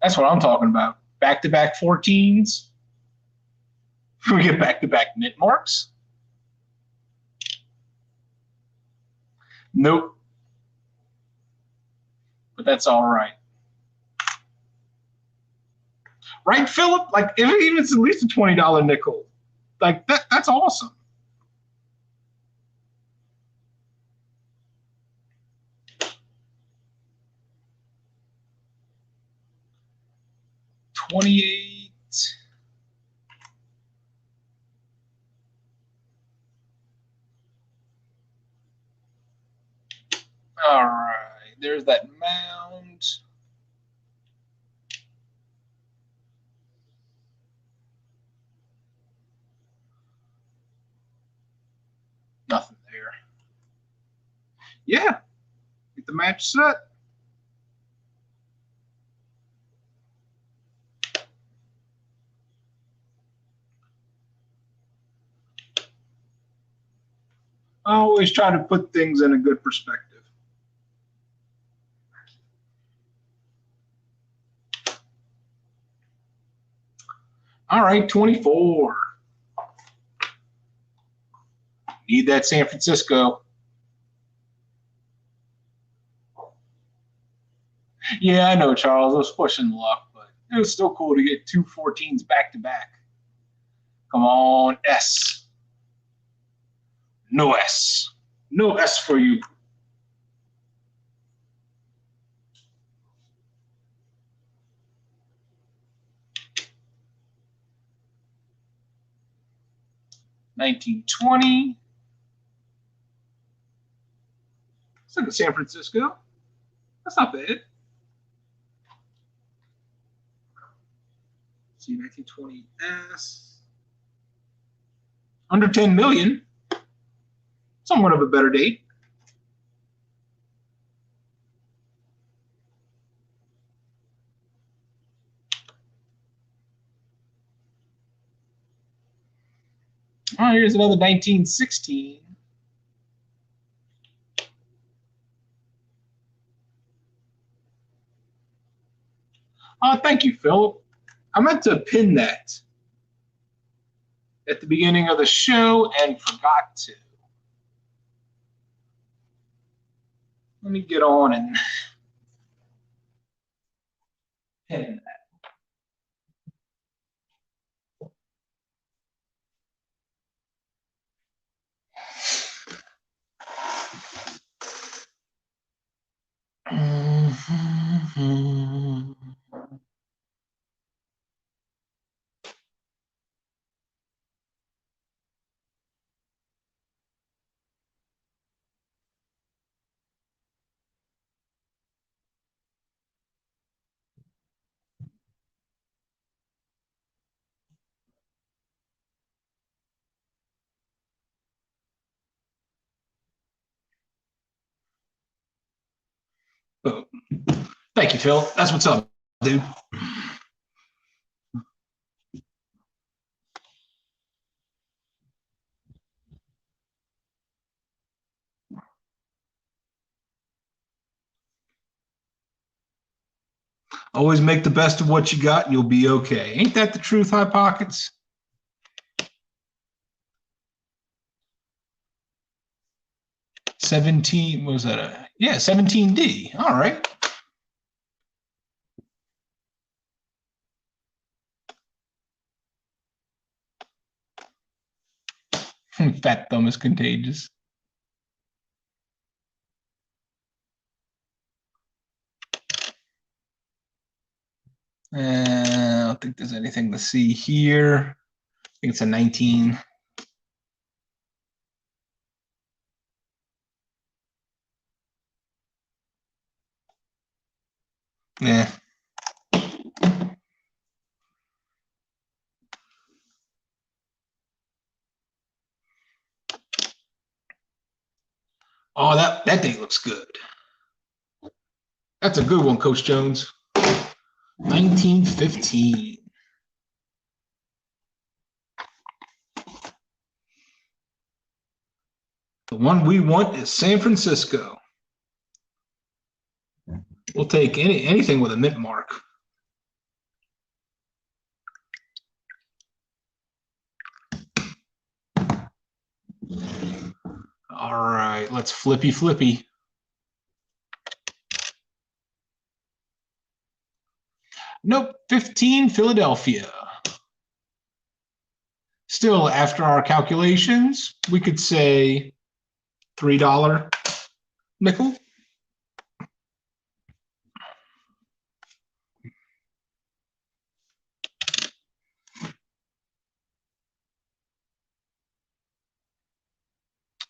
That's what I'm talking about. Back-to-back 14s. We get back-to-back mint marks. Nope. But that's all right. Right, Philip? Like, even if it's at least a $20 nickel, like that's awesome. $28. All right, there's that mound. Nothing there. Yeah, get the match set. I always try to put things in a good perspective. All right, 24. Need that San Francisco. Yeah, I know, Charles. I was pushing luck, but it was still cool to get two 14s back to back. Come on, S. No S. No S for you. $19.20. It's like a San Francisco. That's not bad. See, 1920 S. Under 10 million. Somewhat of a better date. All right, here's another 1916. Oh, thank you, Philip. I meant to pin that at the beginning of the show and forgot to. Let me get on and pin that. Boom. Thank you, Phil. That's what's up, dude. Always make the best of what you got and you'll be okay. Ain't that the truth, High Pockets? 17, what was that? 17D. All right. Fat thumb is contagious. I don't think there's anything to see here. I think it's a 19. Yeah. Oh, that date looks good. That's a good one, Coach Jones. 1915. The one we want is San Francisco. We'll take anything with a mint mark. All right, let's flippy. Nope, 15 Philadelphia. Still, after our calculations, we could say $3 nickel.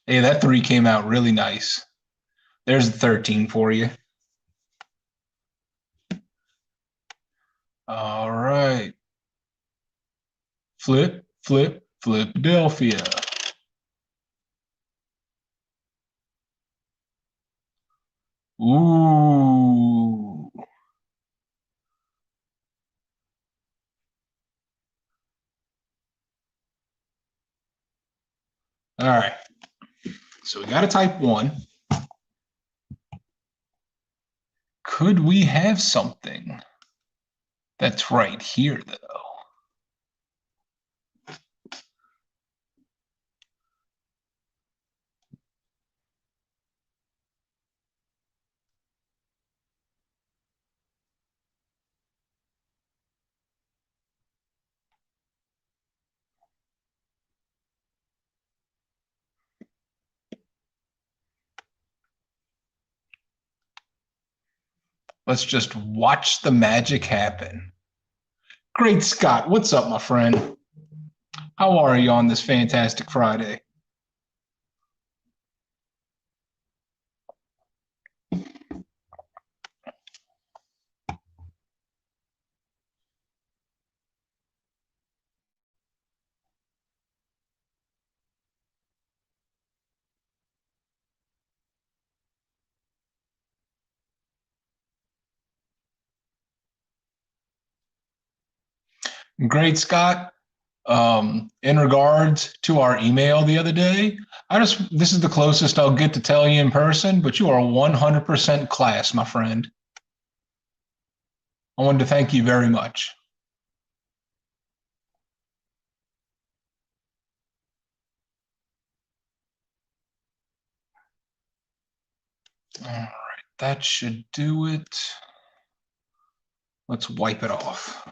Hey, that 3 came out really nice. There's the 13 for you. All right. Flip, Philadelphia. Ooh. All right. So we got a type 1. Could we have something that's right here, though? Let's just watch the magic happen. Great Scott, what's up, my friend? How are you on this fantastic Friday? Great Scott. In regards to our email the other day, this is the closest I'll get to tell you in person, but you are 100% class, my friend. I wanted to thank you very much. All right, that should do it. Let's wipe it off.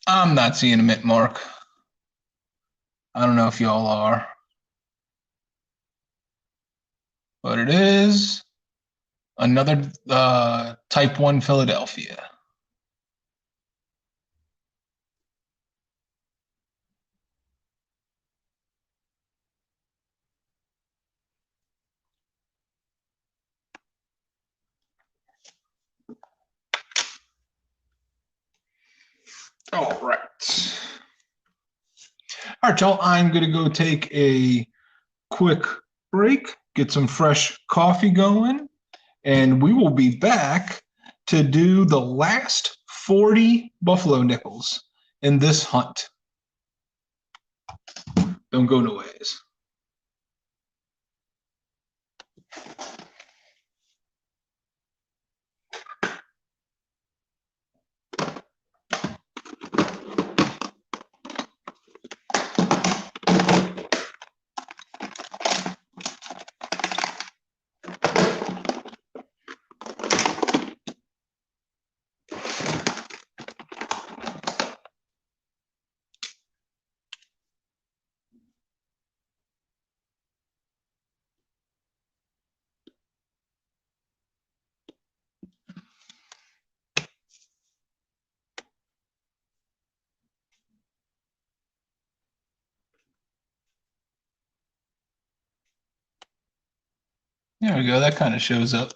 I'm not seeing a mint mark. I don't know if y'all are, but it is another type 1 Philadelphia. All right. All right, y'all. I'm going to go take a quick break, get some fresh coffee going, and we will be back to do the last 40 buffalo nickels in this hunt. Don't go no ways. There we go. That kind of shows up.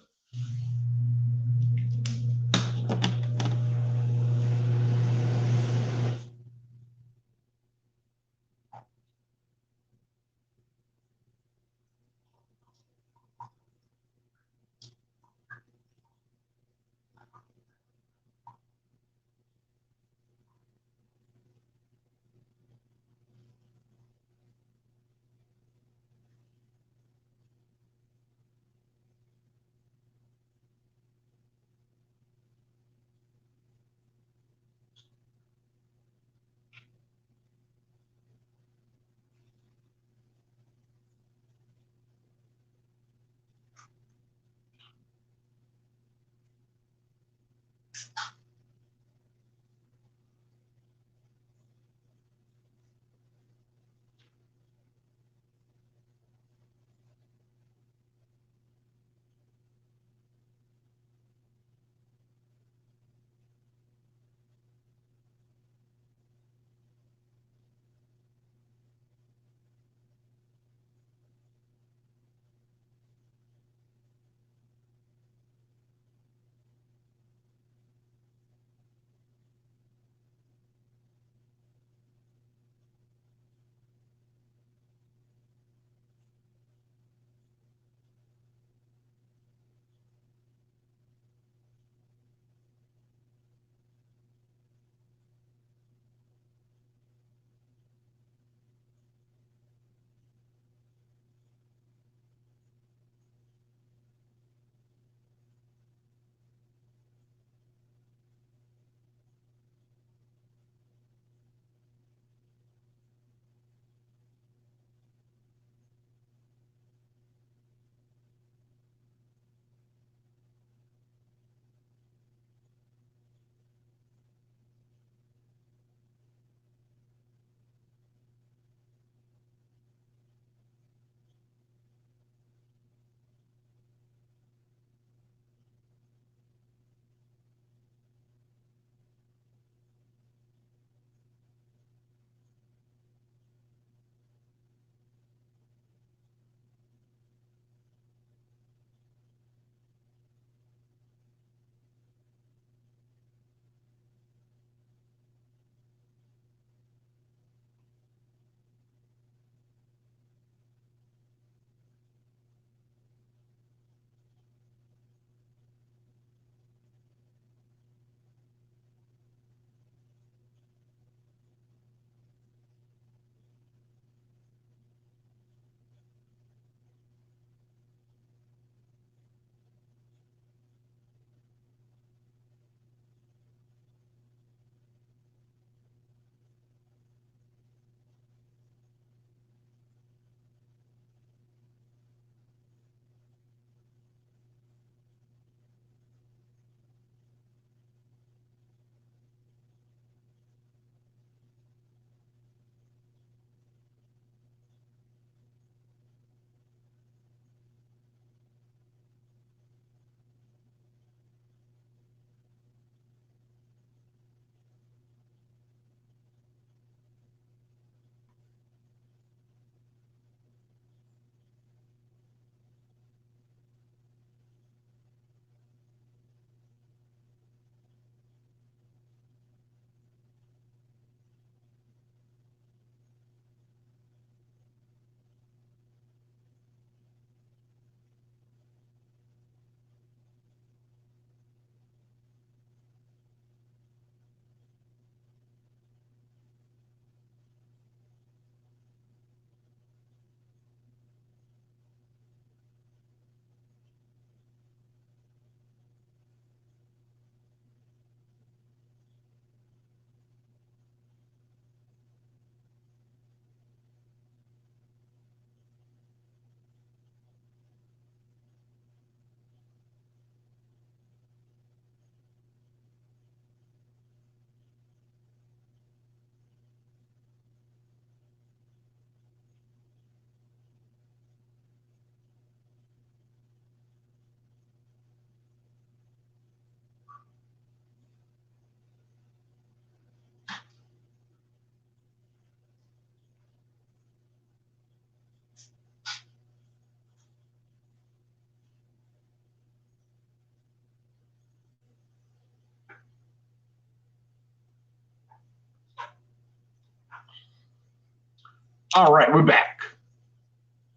All right, we're back.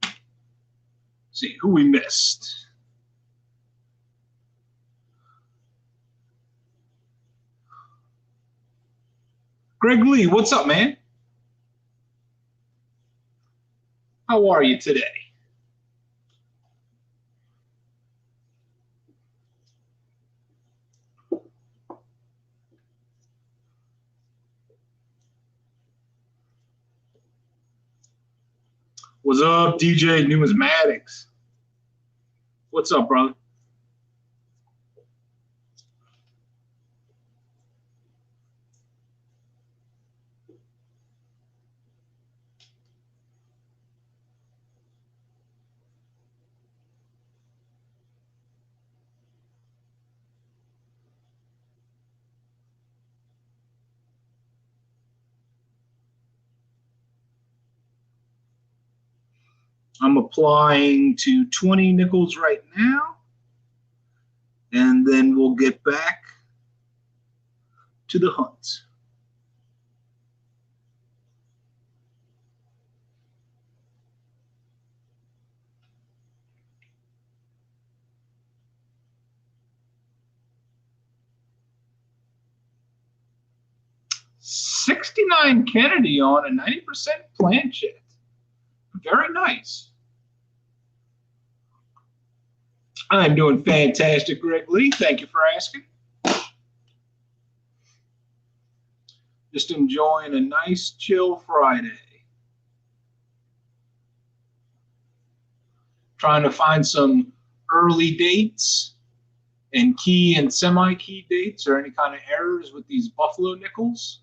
Let's see who we missed. Greg Lee, what's up, man? How are you today? What's up, DJ Numismatics? What's up, brother? I'm applying to 20 nickels right now, and then we'll get back to the hunt. $69 Kennedy on a 90% planchette. Very nice. I'm doing fantastic, Greg Lee. Thank you for asking. Just enjoying a nice, chill Friday. Trying to find some early dates and key and semi-key dates or any kind of errors with these Buffalo nickels.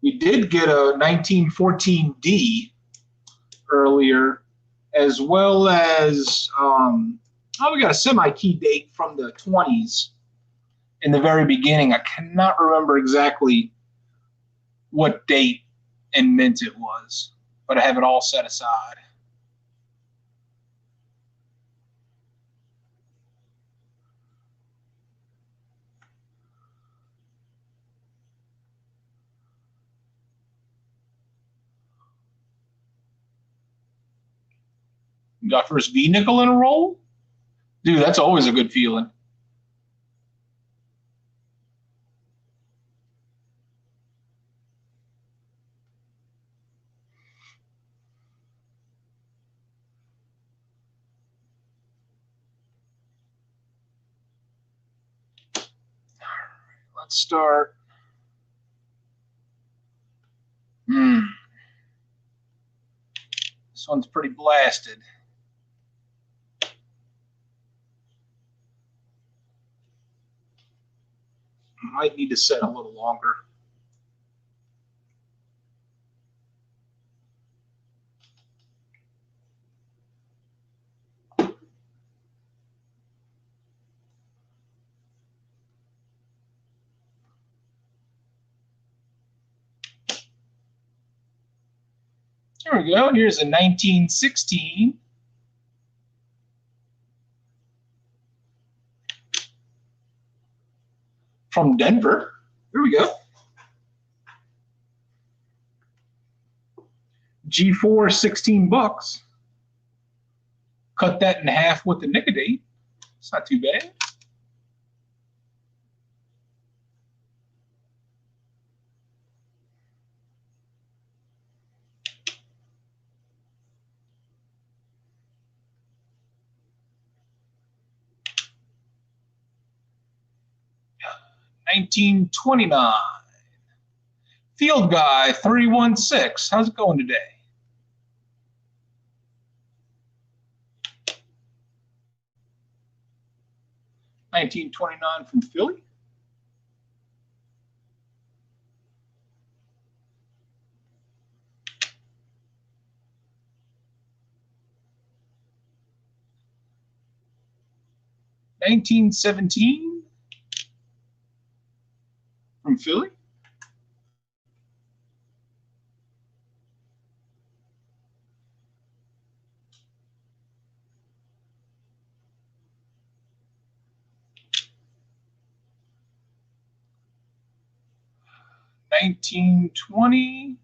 We did get a 1914D earlier, as well as we got a semi-key date from the 20s in the very beginning. I cannot remember exactly what date and mint it was, but I have it all set aside. You got first V nickel in a roll? Dude, that's always a good feeling. Let's start. This one's pretty blasted. Might need to set a little longer. There we go. Here's a 1916. From Denver. Here we go. G4, 16 bucks. Cut that in half with the Nicodate. It's not too bad. $19.29. Field Guy 316. How's it going today? $19.29 from Philly. $19.17 from Philly. 1920.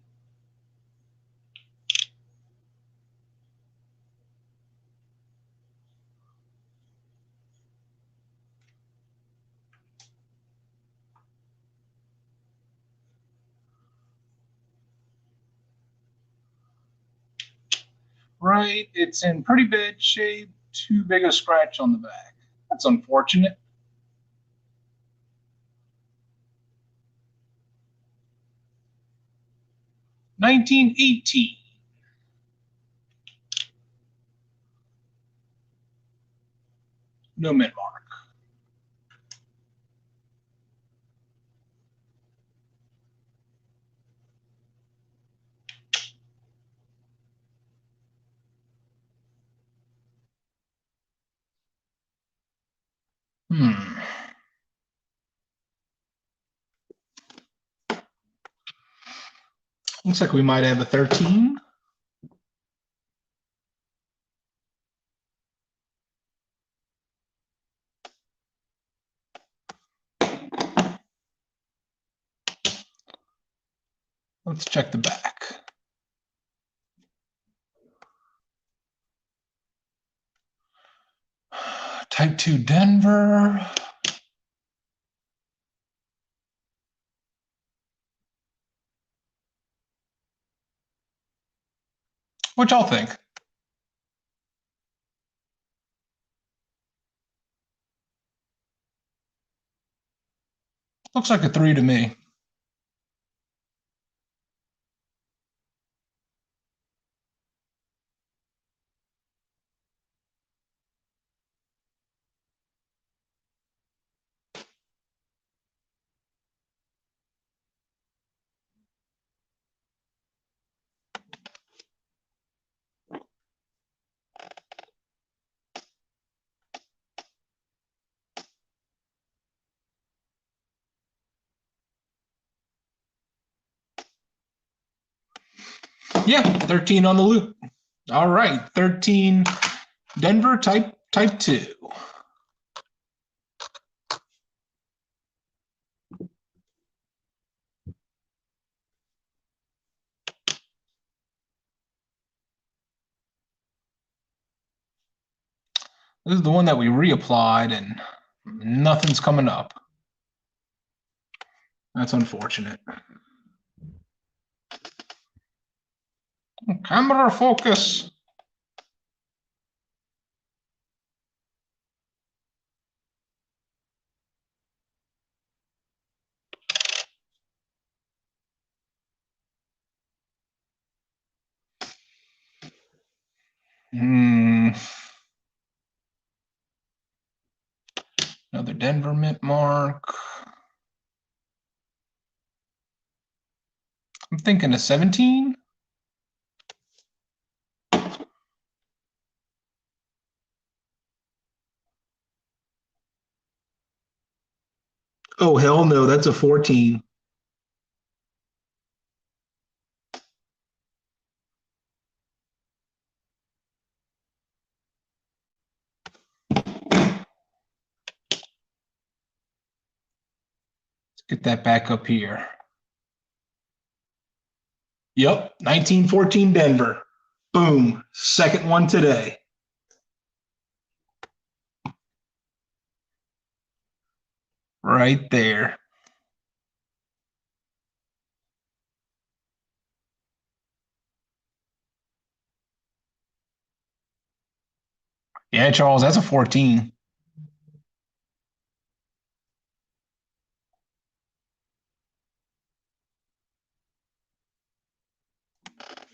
Right, it's in pretty bad shape. Too big a scratch on the back. That's unfortunate. 1918. No mint mark. Hmm. Looks like we might have a 13. Let's check the back. Type 2 Denver. What y'all think? Looks like a 3 to me. Yeah, 13 on the loop. All right, 13 Denver type 2. This is the one that we reapplied and nothing's coming up. That's unfortunate. Camera focus. Another Denver mint mark. I'm thinking a 17. Oh, hell no, that's a 14. Let's get that back up here. Yep, 1914 Denver. Boom, second one today. Right there. Yeah, Charles, that's a 14.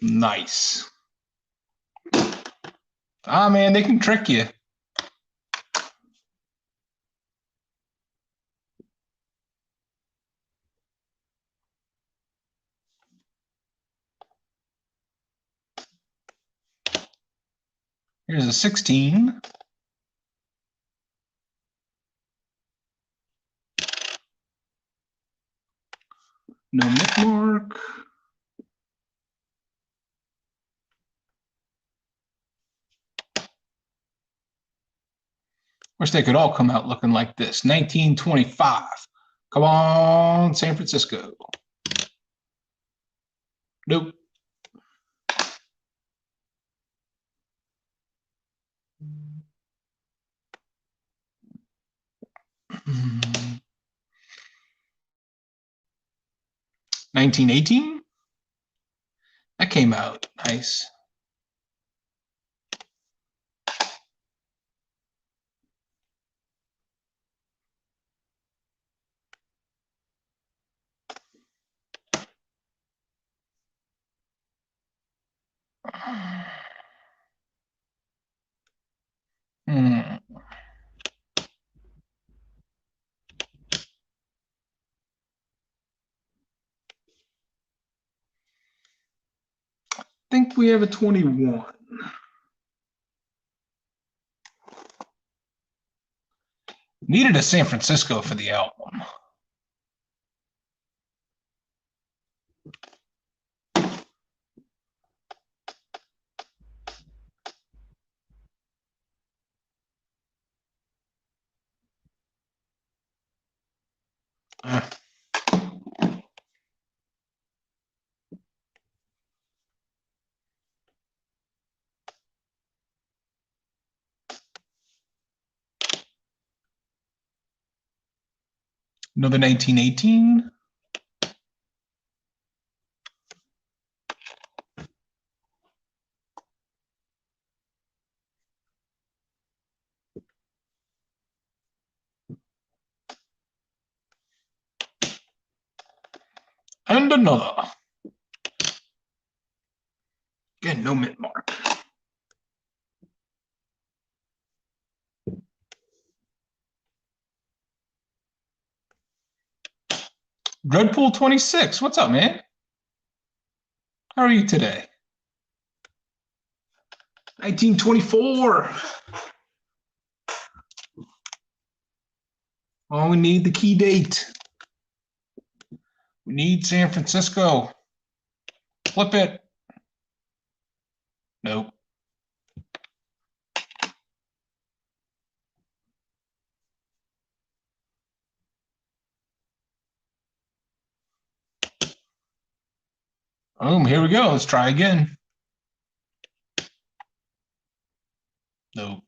Nice. Ah, man, they can trick you. Here's a 16. No mint mark. Wish they could all come out looking like this. 1925. Come on, San Francisco. Nope. Hmm. 1918. That came out nice. Hmm. Think we have a 21. Needed a San Francisco for the album. Uh, Another 1918. And another. Again, no mint mark. Dreadpool 26. What's up, man? How are you today? 1924. Oh, we need the key date. We need San Francisco. Flip it. Nope. Here we go. Let's try again. Nope.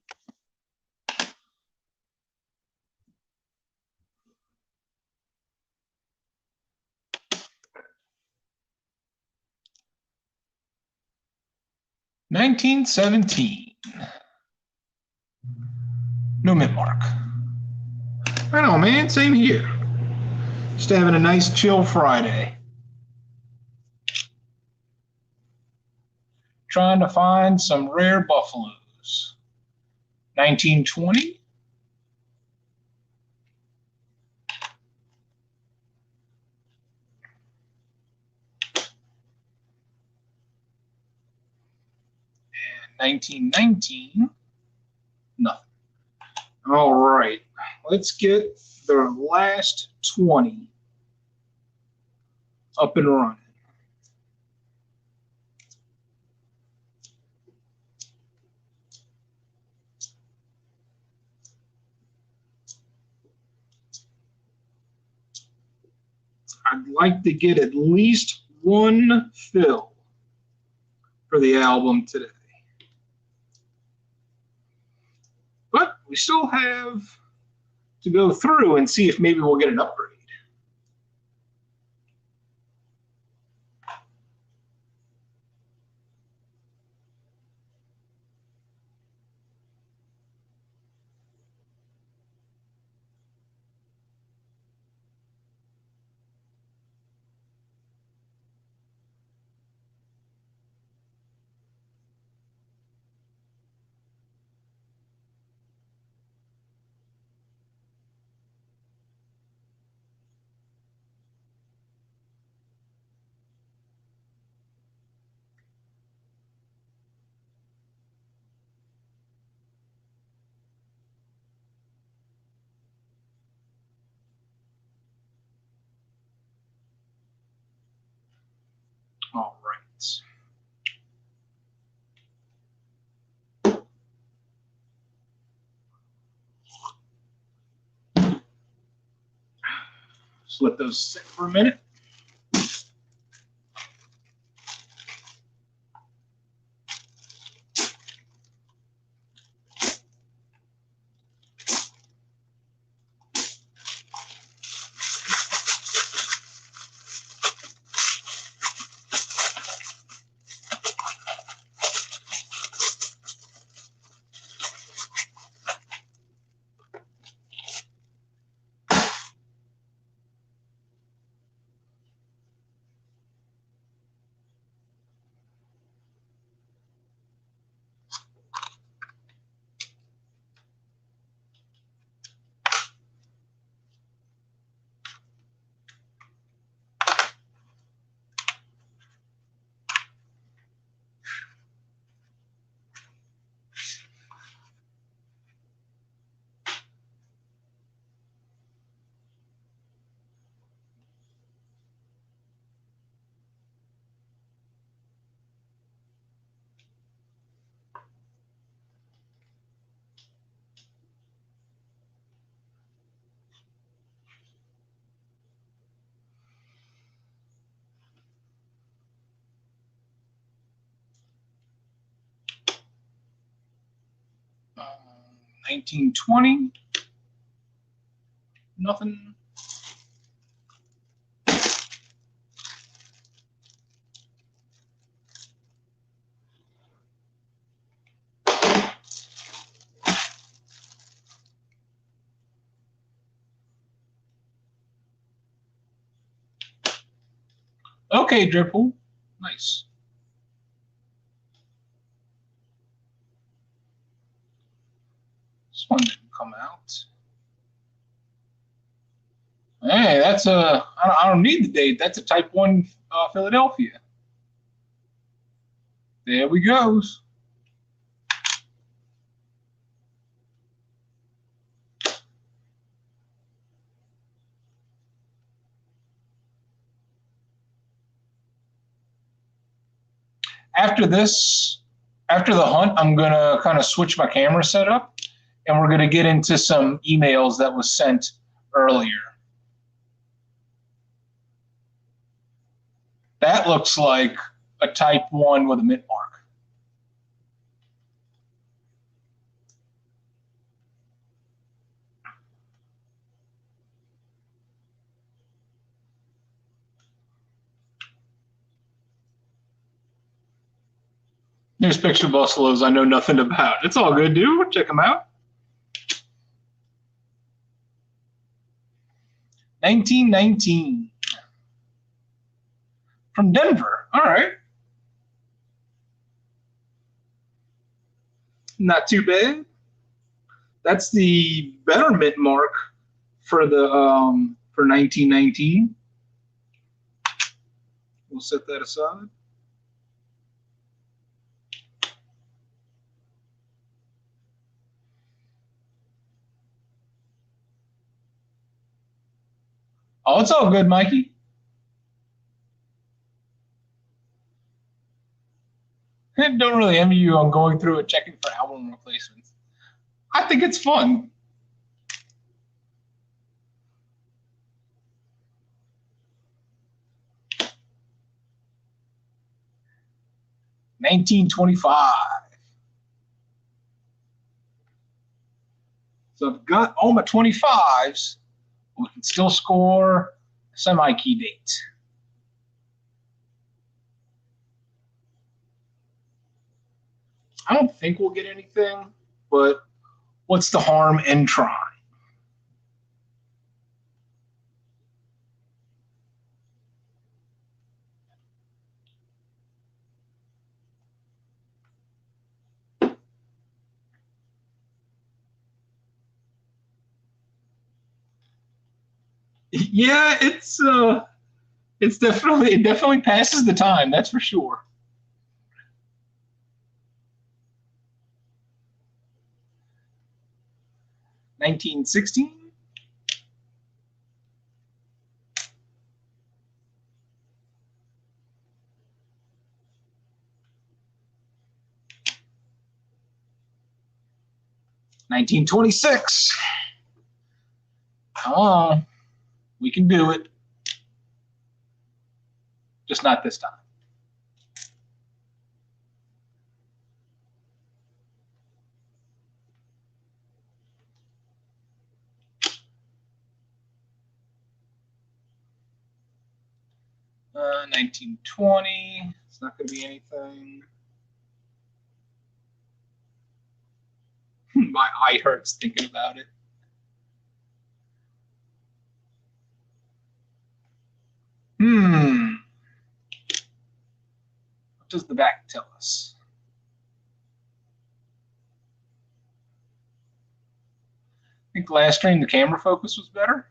$19.17. No mint mark. Right on, man. Same here. Just having a nice chill Friday. Trying to find some rare buffaloes. 1920. And 1919. Nothing. All right. Let's get the last 20 up and running. I'd like to get at least one fill for the album today. But we still have to go through and see if maybe we'll get an upgrade. All right. Just let those sit for a minute. 1920. Nothing. Okay, Dripple. Nice. This one didn't come out. Hey, that's a. I don't need the date. That's a Type 1 Philadelphia. There we go. After this, after the hunt, I'm going to kind of switch my camera setup, and we're going to get into some emails that was sent earlier. That looks like a Type 1 with a mint mark. There's picture buffaloes I know nothing about. It's all good, dude. Check them out. 1919 from Denver. All right. Not too bad. That's the betterment mark for the for 1919. We'll set that aside. Oh, it's all good, Mikey. I don't really envy you on going through and checking for album replacements. I think it's fun. $19.25. So I've got all my 25s. We can still score semi-key date. I don't think we'll get anything, but what's the harm in trying? Yeah, it definitely passes the time, that's for sure. 1916. 1926. Come on. We can do it. Just not this time. Uh, 1920. It's not going to be anything. My eye hurts thinking about it. What does the back tell us? I think last stream the camera focus was better.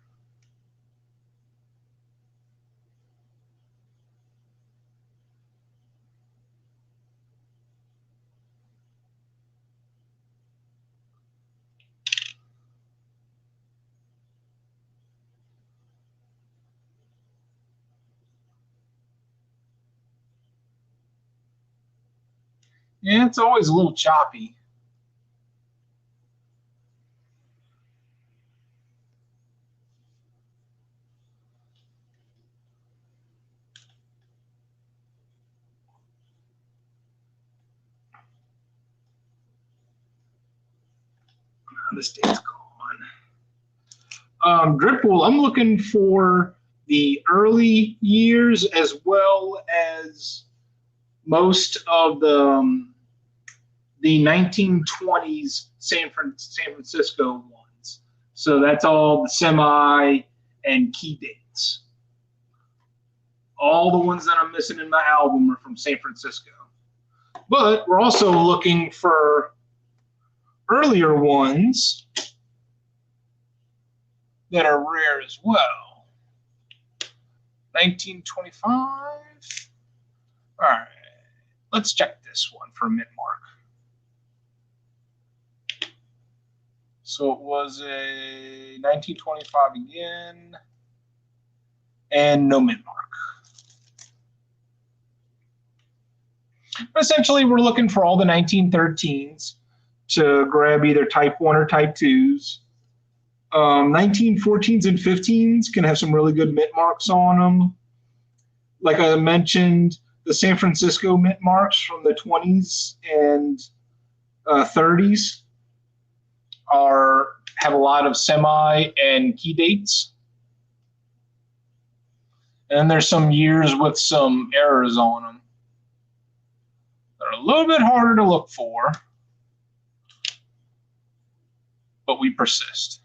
Yeah, it's always a little choppy. This date's gone. Drippool, I'm looking for the early years as well as most of the 1920s San Francisco ones. So that's all the semi and key dates. All the ones that I'm missing in my album are from San Francisco. But we're also looking for earlier ones that are rare as well. 1925. All right, let's check this one for a mint mark. So it was a 1925 again, and no mint mark. Essentially, we're looking for all the 1913s to grab either type 1 or type 2s. 1914s and 15s can have some really good mint marks on them. Like I mentioned, the San Francisco mint marks from the 20s and 30s have a lot of semi and key dates. And there's some years with some errors on them. They're a little bit harder to look for, but we persist.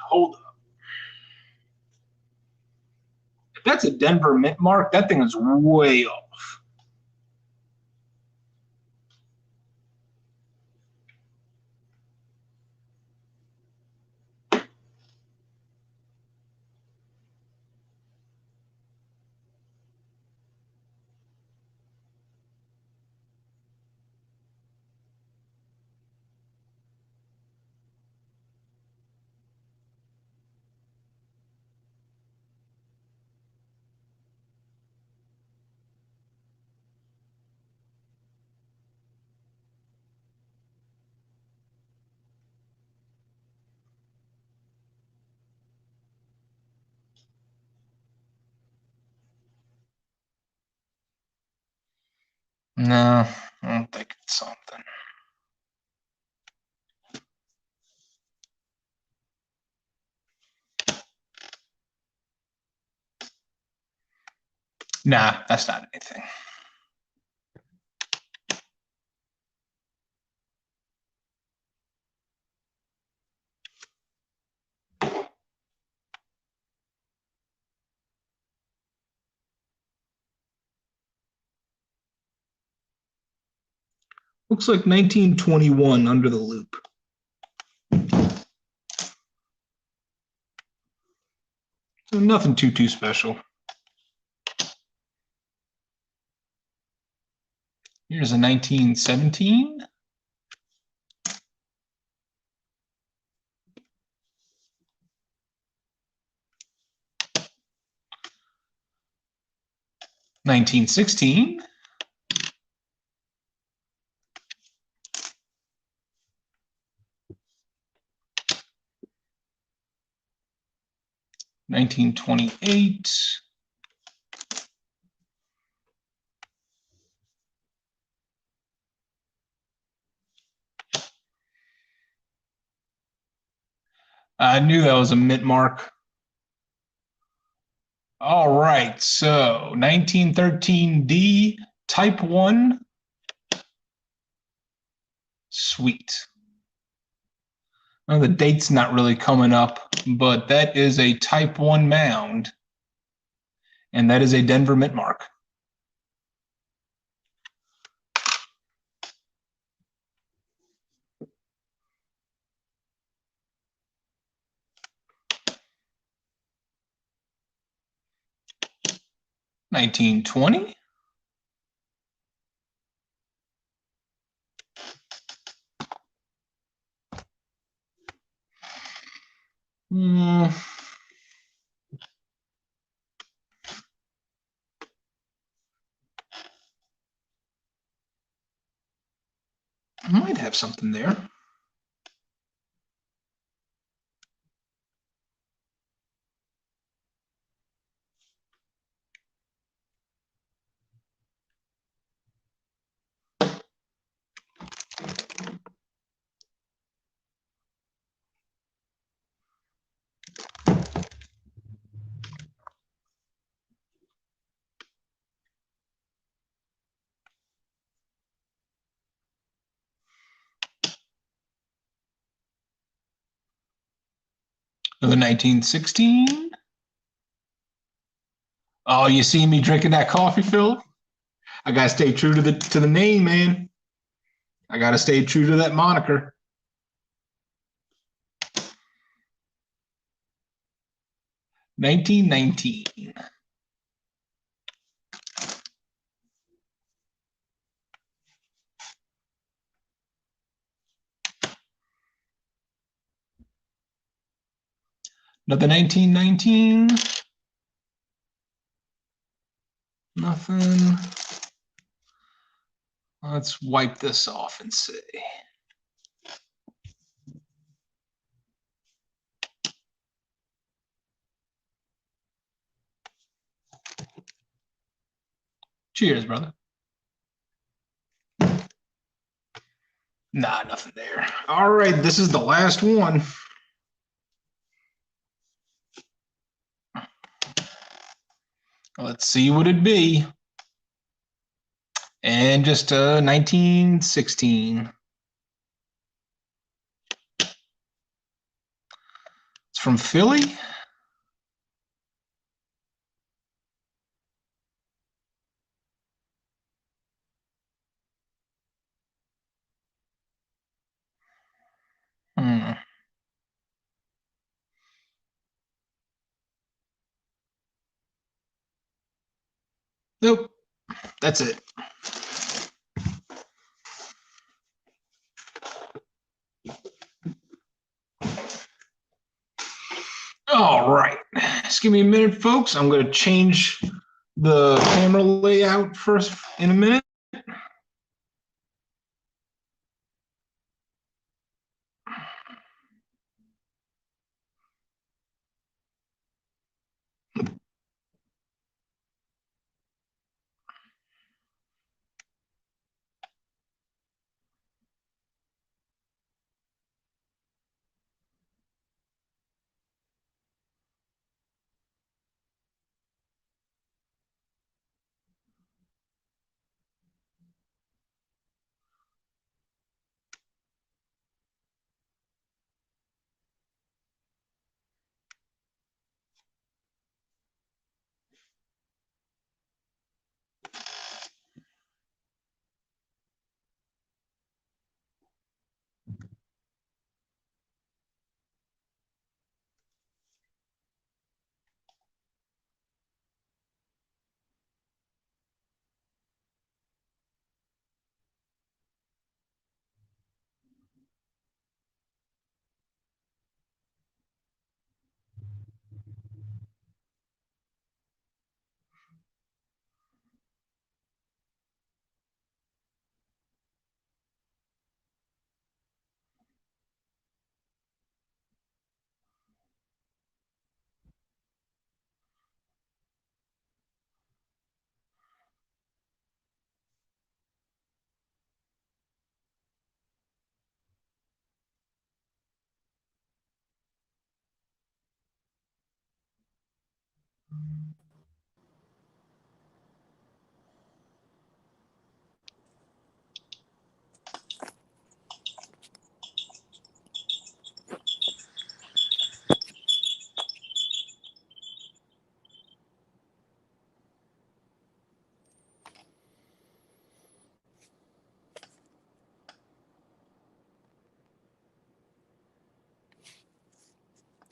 Hold up. If that's a Denver mint mark, that thing is way off. No, I don't think it's something. Nah, that's not anything. Looks like 1921 under the loop. So nothing too special. Here's a 1917. $1916. $1928. I knew that was a mint mark. All right, so 1913D, type 1. Sweet. Well, the date's not really coming up, but that is a type 1 mound, and that is a Denver mint mark. $1920. I might have something there. Another 1916. Oh, you see me drinking that coffee, Phil? I gotta stay true to the name, man. I gotta stay true to that moniker. 1919. Another 1919. Nothing. Let's wipe this off and see. Cheers, brother. Nah, nothing there. All right, this is the last one. Let's see what it'd be. And just 1916. It's from Philly. Hmm. Nope, that's it. All right, just give me a minute, folks. I'm going to change the camera layout first in a minute.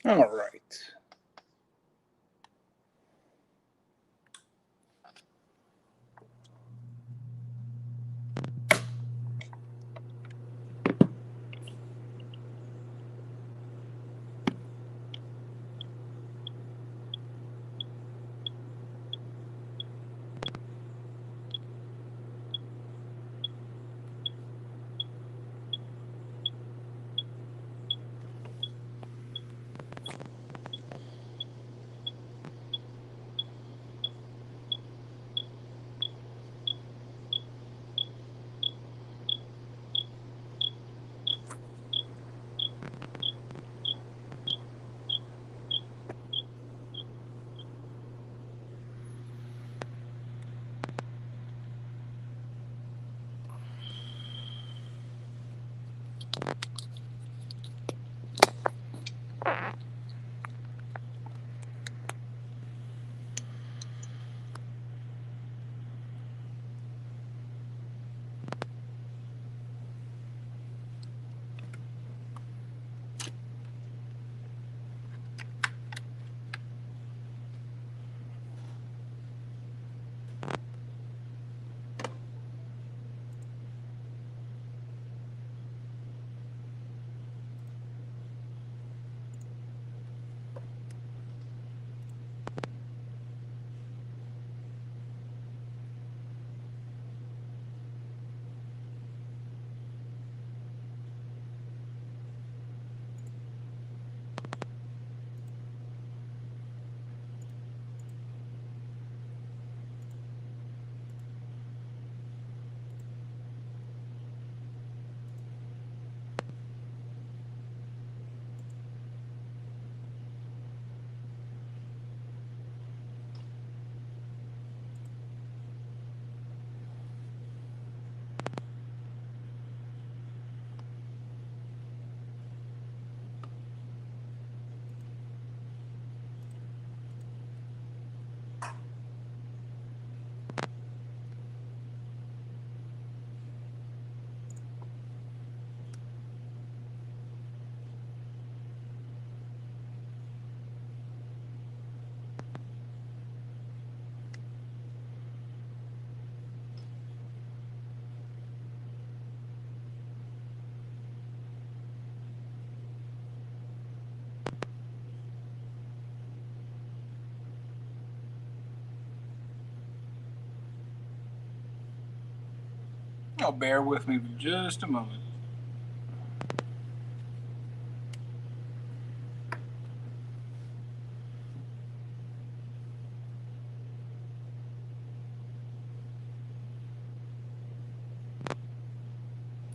All right. Oh, bear with me for just a moment.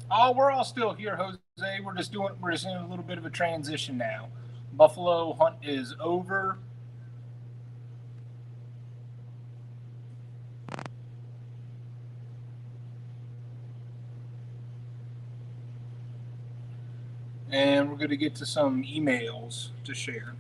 Oh, we're all still here, Jose. We're just in a little bit of a transition now. Buffalo hunt is over. And we're going to get to some emails to share.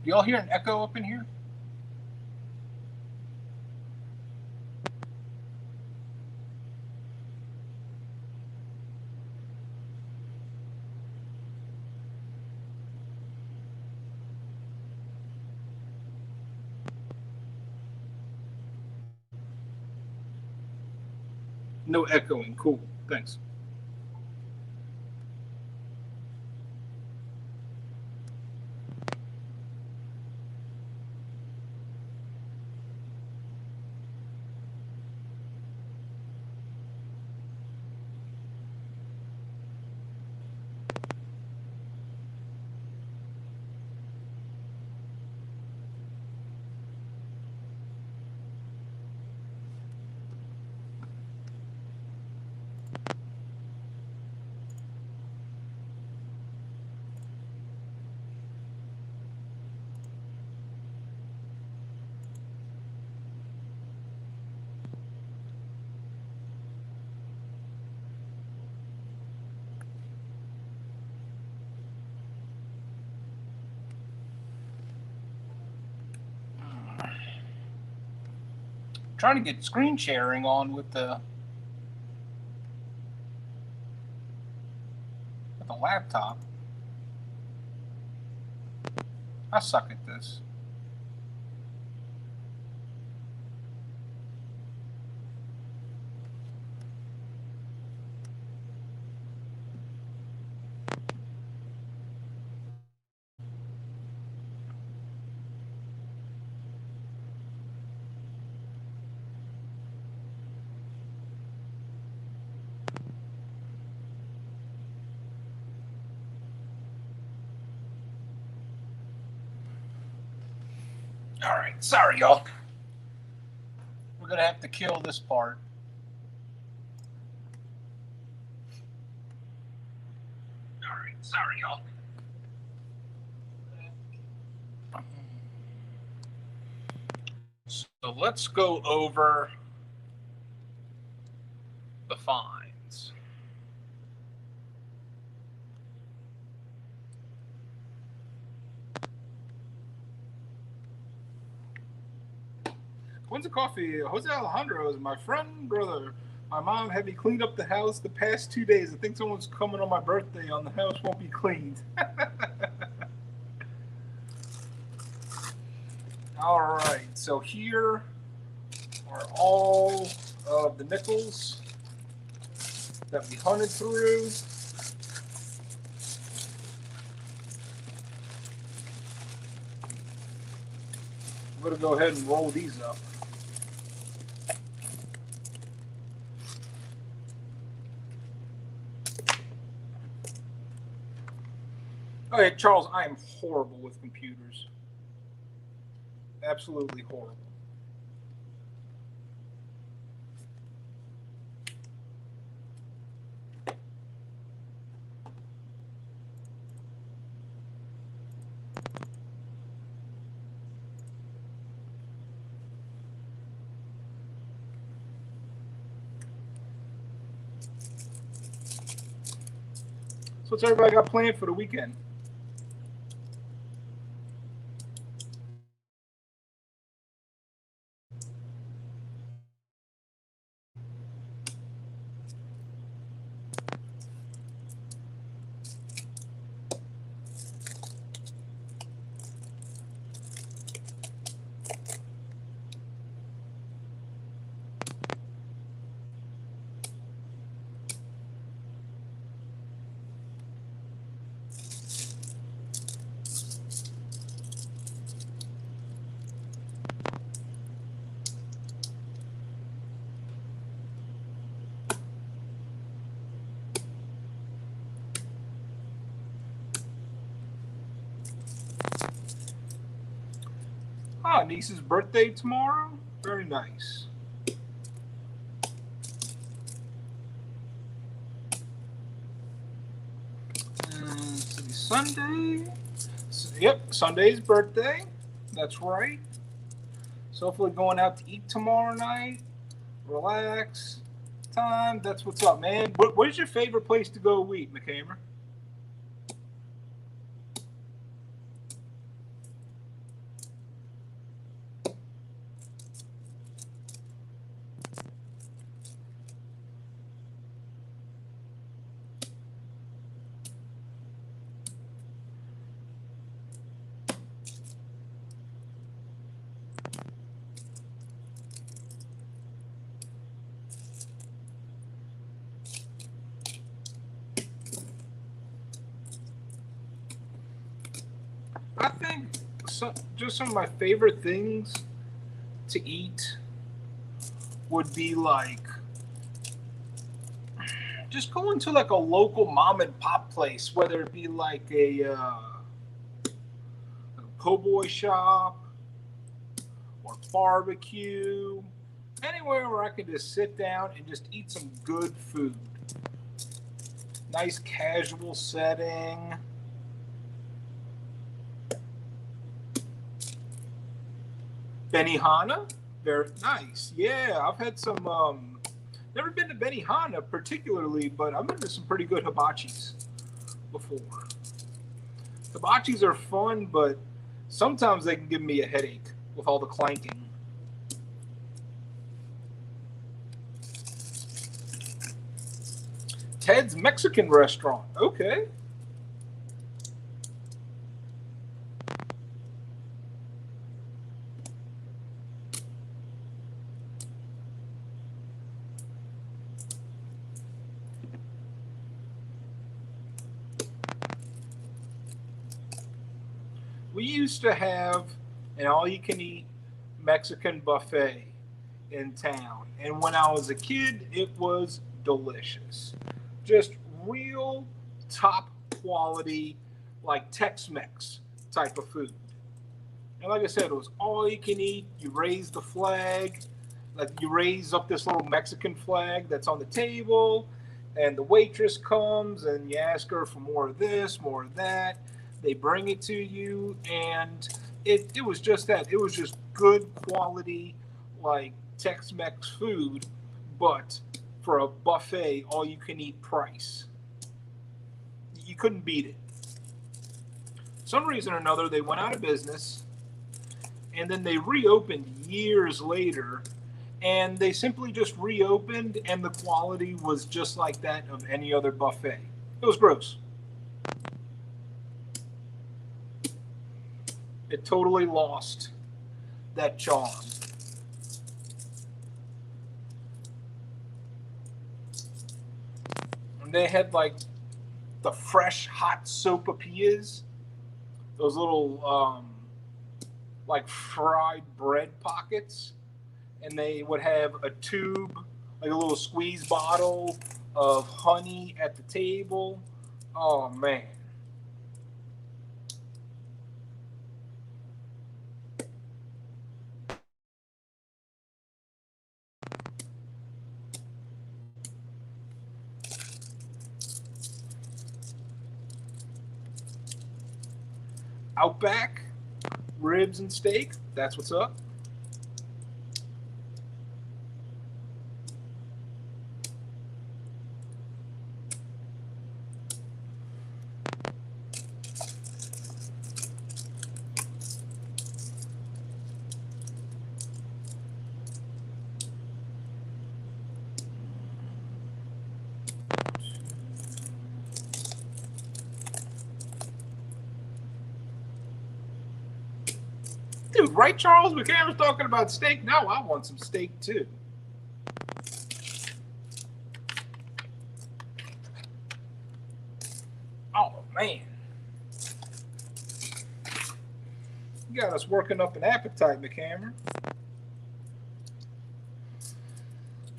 Do y'all hear an echo up in here? No echoing. Cool. Thanks. Trying to get screen sharing on with the laptop. I suck at this. All right, sorry, y'all. We're gonna have to kill this part. All right, sorry, y'all. So let's go over the fines. When's the coffee? Jose Alejandro is my friend, brother. My mom had me clean up the house the past 2 days. I think someone's coming on my birthday on the house won't be cleaned. All right, so here are all of the nickels that we hunted through. I'm going to go ahead and roll these up. Okay, Charles, I am horrible with computers. Absolutely horrible. So what's everybody got planned for the weekend? Ah, niece's birthday tomorrow. Very nice. Sunday. Yep, Sunday's birthday. That's right. So hopefully going out to eat tomorrow night. Relax. Time. That's what's up, man. What is your favorite place to go eat, McCamer? I think just some of my favorite things to eat would be like just going to like a local mom and pop place, whether it be like a po' boy shop or barbecue, anywhere where I can just sit down and just eat some good food. Nice casual setting. Benihana, very nice. Yeah, I've had some. Never been to Benihana particularly, but I've been to some pretty good hibachis before. Hibachis are fun, but sometimes they can give me a headache with all the clanking. Ted's Mexican restaurant. Okay. We used to have an all you can eat Mexican buffet in town. And when I was a kid, it was delicious. Just real top quality, like Tex Mex type of food. And like I said, it was all you can eat. You raise the flag, like you raise up this little Mexican flag that's on the table, and the waitress comes and you ask her for more of this, more of that. They bring it to you, and it was just that. It was just good quality, like Tex Mex food, but for a buffet, all you can eat price. You couldn't beat it. Some reason or another, they went out of business, and then they reopened years later, and they simply just reopened, and the quality was just like that of any other buffet. It was gross. It totally lost that charm. And they had like the fresh hot sopapillas, those little like fried bread pockets, and they would have a tube, like a little squeeze bottle of honey at the table. Oh man, Outback, ribs and steak. That's what's up. Dude, right, Charles? McCain was talking about steak. Now I want some steak too. Oh man, you got us working up an appetite, McCameron.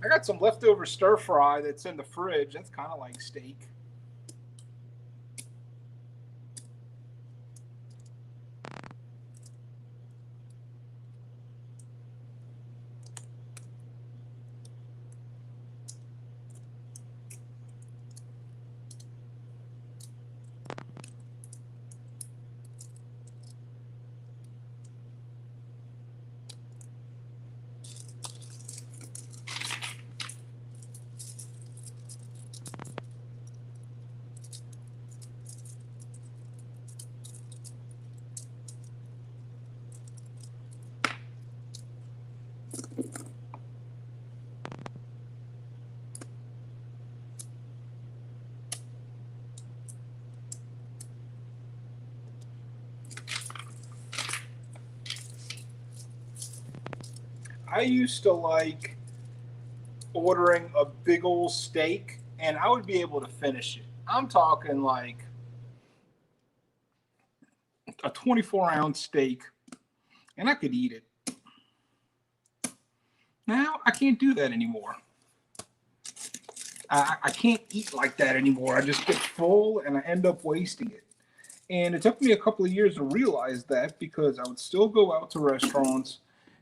I got some leftover stir fry that's in the fridge. That's kind of like steak. I used to like ordering a big old steak and I would be able to finish it. I'm talking like a 24-ounce steak and I could eat it. Now I can't do that anymore. I can't eat like that anymore. I just get full and I end up wasting it. And it took me a couple of years to realize that because I would still go out to restaurants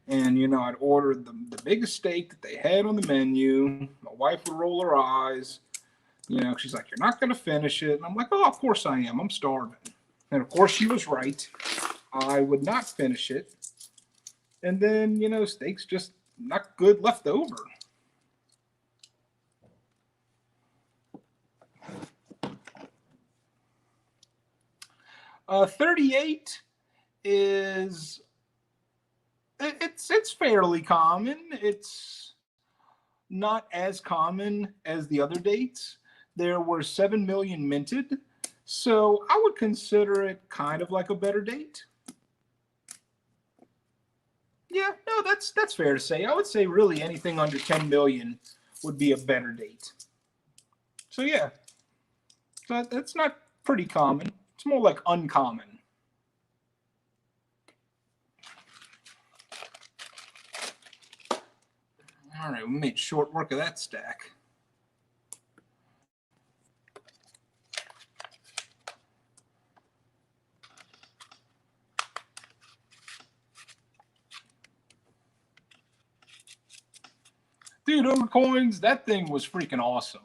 and, you know, I'd order the biggest steak that they had on the menu. My wife would roll her eyes. You know, she's like, "You're not going to finish it." And I'm like, "Oh, of course I am. I'm starving." And of course she was right. I would not finish it. And then, you know, steak's just not good left over. 38 is it's fairly common. It's not as common as the other dates. There were 7 million minted, so I would consider it kind of like a better date. Yeah, no, that's fair to say. I would say really anything under 10 million would be a better date. So yeah, so that's not pretty common. It's more like uncommon. All right, we made short work of that stack. Dude, Overcoins, that thing was freaking awesome.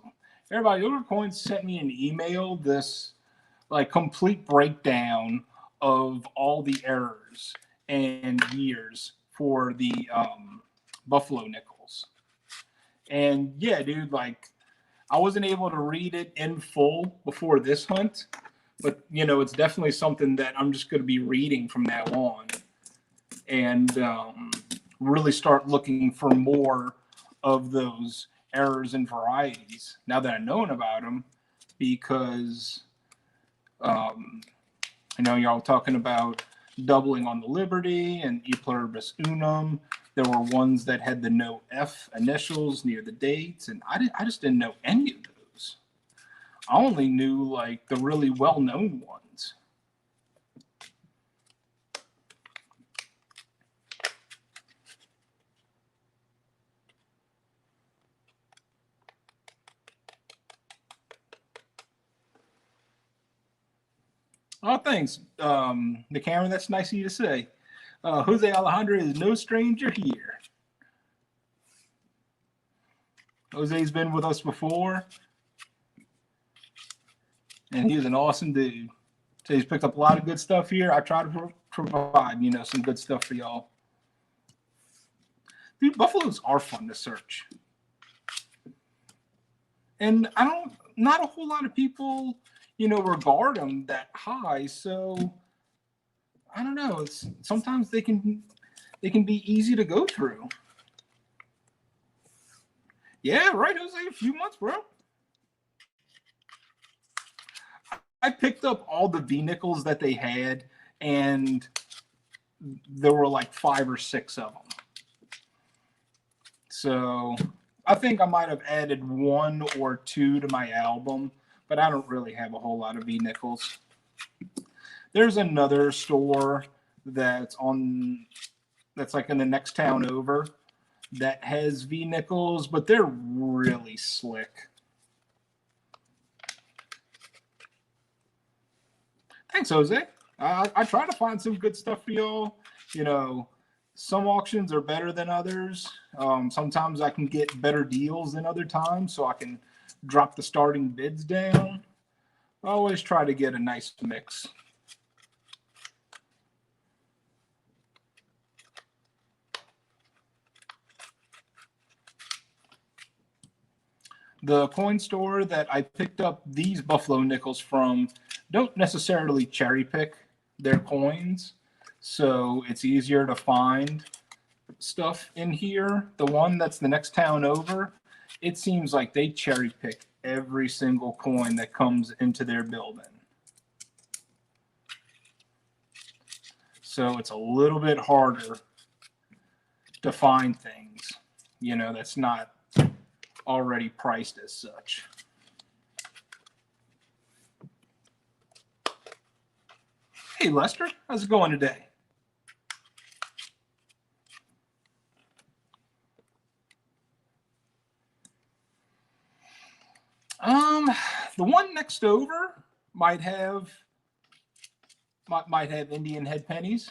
Everybody, Overcoins sent me an email, this like complete breakdown of all the errors and years for the Buffalo nickels. And yeah, dude, like I wasn't able to read it in full before this hunt, but you know, it's definitely something that I'm just going to be reading from now on and really start looking for more of those errors and varieties now that I've known about them because I know y'all talking about doubling on the Liberty and E pluribus unum. There were ones that had the no F initials near the dates, and I just didn't know any of those. I only knew like the really well-known ones. Oh, thanks, the Cameron. That's nice of you to say. Jose Alejandro is no stranger here. Jose's been with us before, and he's an awesome dude. So he's picked up a lot of good stuff here. I try to provide, some good stuff for y'all. Dude, buffaloes are fun to search. And not a whole lot of people, regard them that high. So I don't know. Sometimes they can be easy to go through. Yeah, right, Jose. A few months, bro. I picked up all the V nickels that they had, and there were like 5 or 6 of them. So I think I might have added 1 or 2 to my album, but I don't really have a whole lot of V nickels. There's another store that's like in the next town over that has V nickels, but they're really slick. Thanks, Jose. I try to find some good stuff for y'all. Some auctions are better than others. Sometimes I can get better deals than other times, so I can drop the starting bids down. I always try to get a nice mix. The coin store that I picked up these buffalo nickels from don't necessarily cherry pick their coins, so it's easier to find stuff in here. The one that's the next town over, it seems like they cherry pick every single coin that comes into their building. So it's a little bit harder to find things, that's not already priced as such. Hey, Lester, how's it going today? The one next over might have Indian head pennies.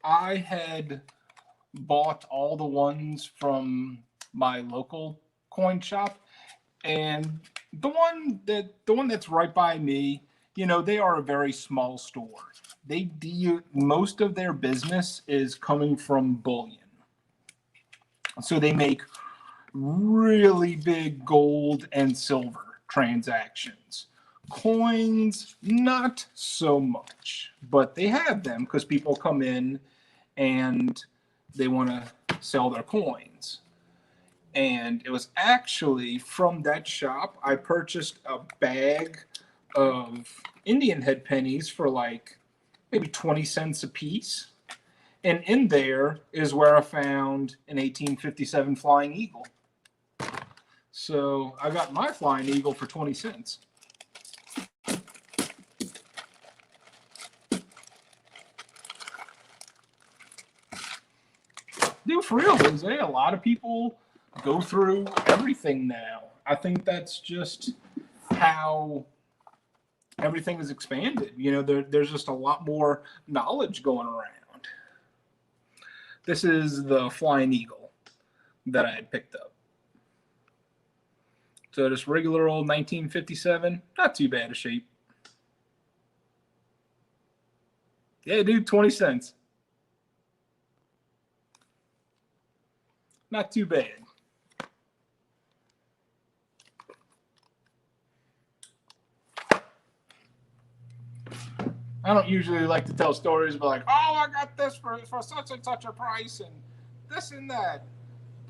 I had bought all the ones from my local coin shop, and the one that's right by me, they are a very small store. Most of their business is coming from bullion. So they make really big gold and silver transactions. Coins, not so much, but they have them because people come in and they want to sell their coins. And it was actually from that shop I purchased a bag of Indian head pennies for like maybe 20 cents a piece. And in there is where I found an 1857 Flying Eagle. So I got my Flying Eagle for 20 cents. Dude, for real, Jose, a lot of people go through everything now. I think that's just how everything is expanded. There's just a lot more knowledge going around. This is the Flying Eagle that I had picked up. So just regular old 1957, not too bad a shape. Yeah, dude, 20 cents. Not too bad. I don't usually like to tell stories, but like, oh, I got this for such and such a price and this and that.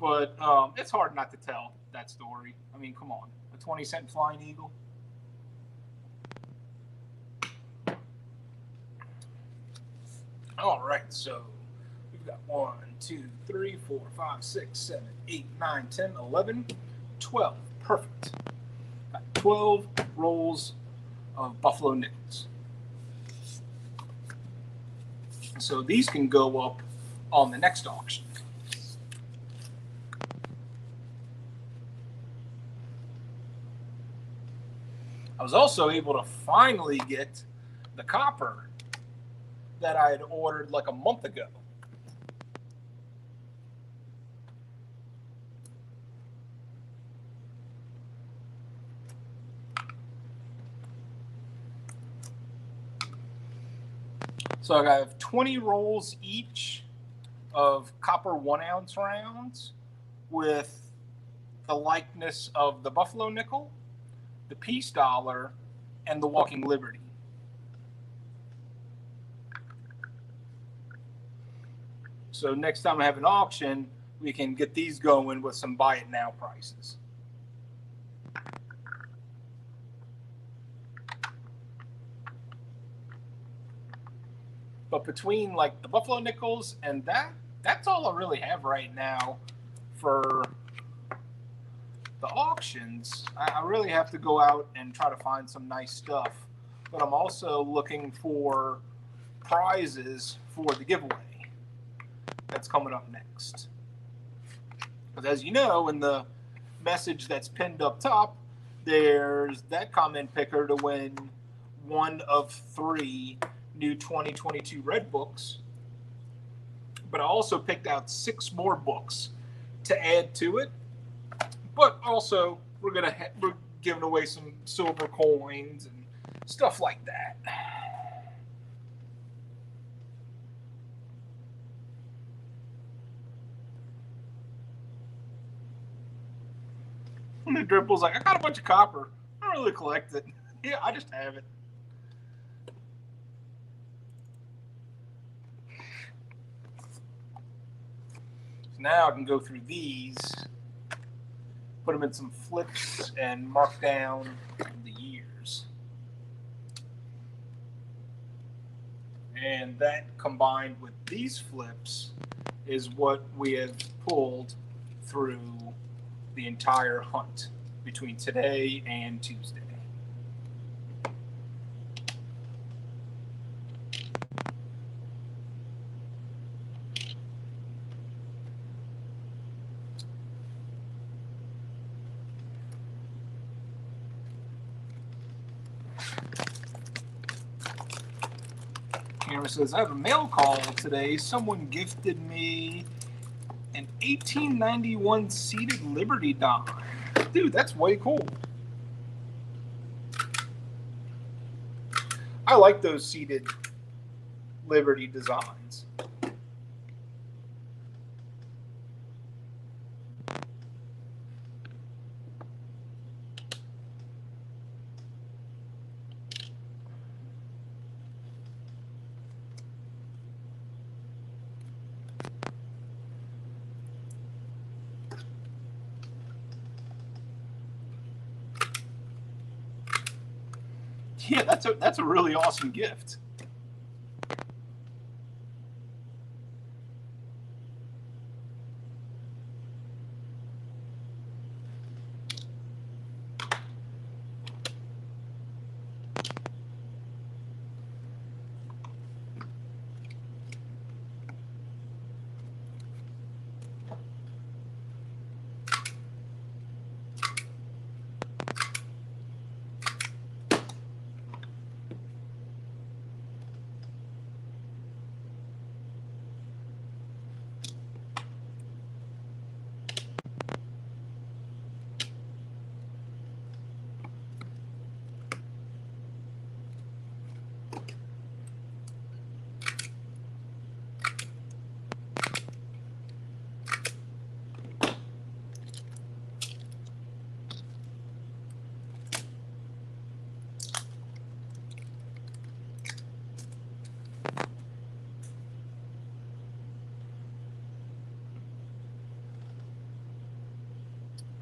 But it's hard not to tell that story. I mean, come on. A 20-cent Flying Eagle. All right, so we've got 1, 2, 3, 4, 5, 6, 7, 8, 9, 10, 11, 12. Perfect. Got 12 rolls of buffalo nickels. So these can go up on the next auction. I was also able to finally get the copper that I had ordered like a month ago. So I have 20 rolls each of copper 1 ounce rounds with the likeness of the Buffalo nickel, the Peace Dollar, and the Walking Liberty. So next time I have an auction, we can get these going with some buy it now prices. But between like the Buffalo nickels and that's all I really have right now for the auctions. I really have to go out and try to find some nice stuff. But I'm also looking for prizes for the giveaway that's coming up next. Because as you know, in the message that's pinned up top, there's that comment picker to win one of 3 new 2022 Red books. But I also picked out 6 more books to add to it. But also, we're giving away some silver coins and stuff like that. And the Dripple's like, I got a bunch of copper. I don't really collect it. Yeah, I just have it. So now I can go through these, put them in some flips, and mark down the years. And that combined with these flips is what we have pulled through the entire hunt between today and Tuesday. Camera says, I have a mail call today. Someone gifted me an 1891 seated Liberty dime. Dude, that's way cool. I like those seated Liberty designs. Yeah, that's a really awesome gift.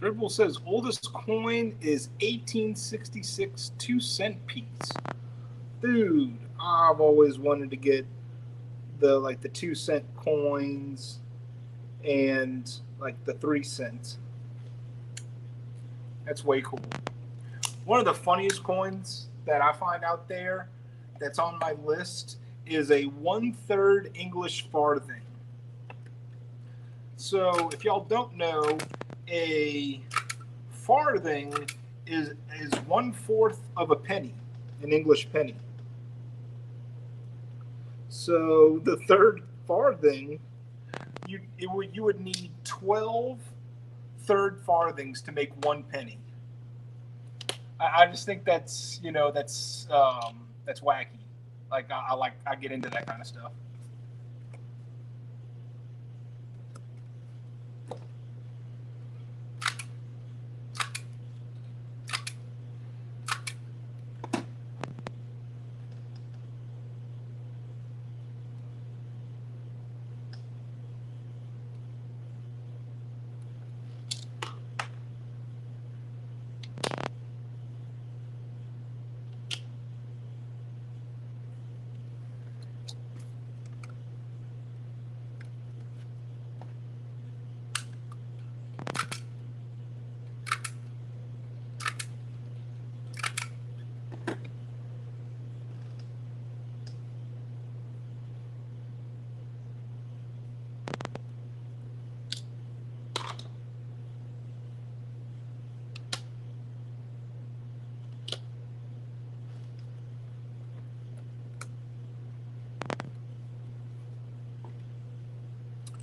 Dribble says oldest coin is 1866 2-cent piece. Dude, I've always wanted to get the 2-cent coins and like the 3 cents. That's way cool. One of the funniest coins that I find out there that's on my list is a 1/3 English farthing. So if y'all don't know, a farthing is 1/4 of a penny, an English penny. So the third farthing, you would need 12 third farthings to make 1 penny. I just think that's wacky. Like I get into that kind of stuff.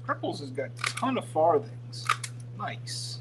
Purples has got a ton of farthings. Nice.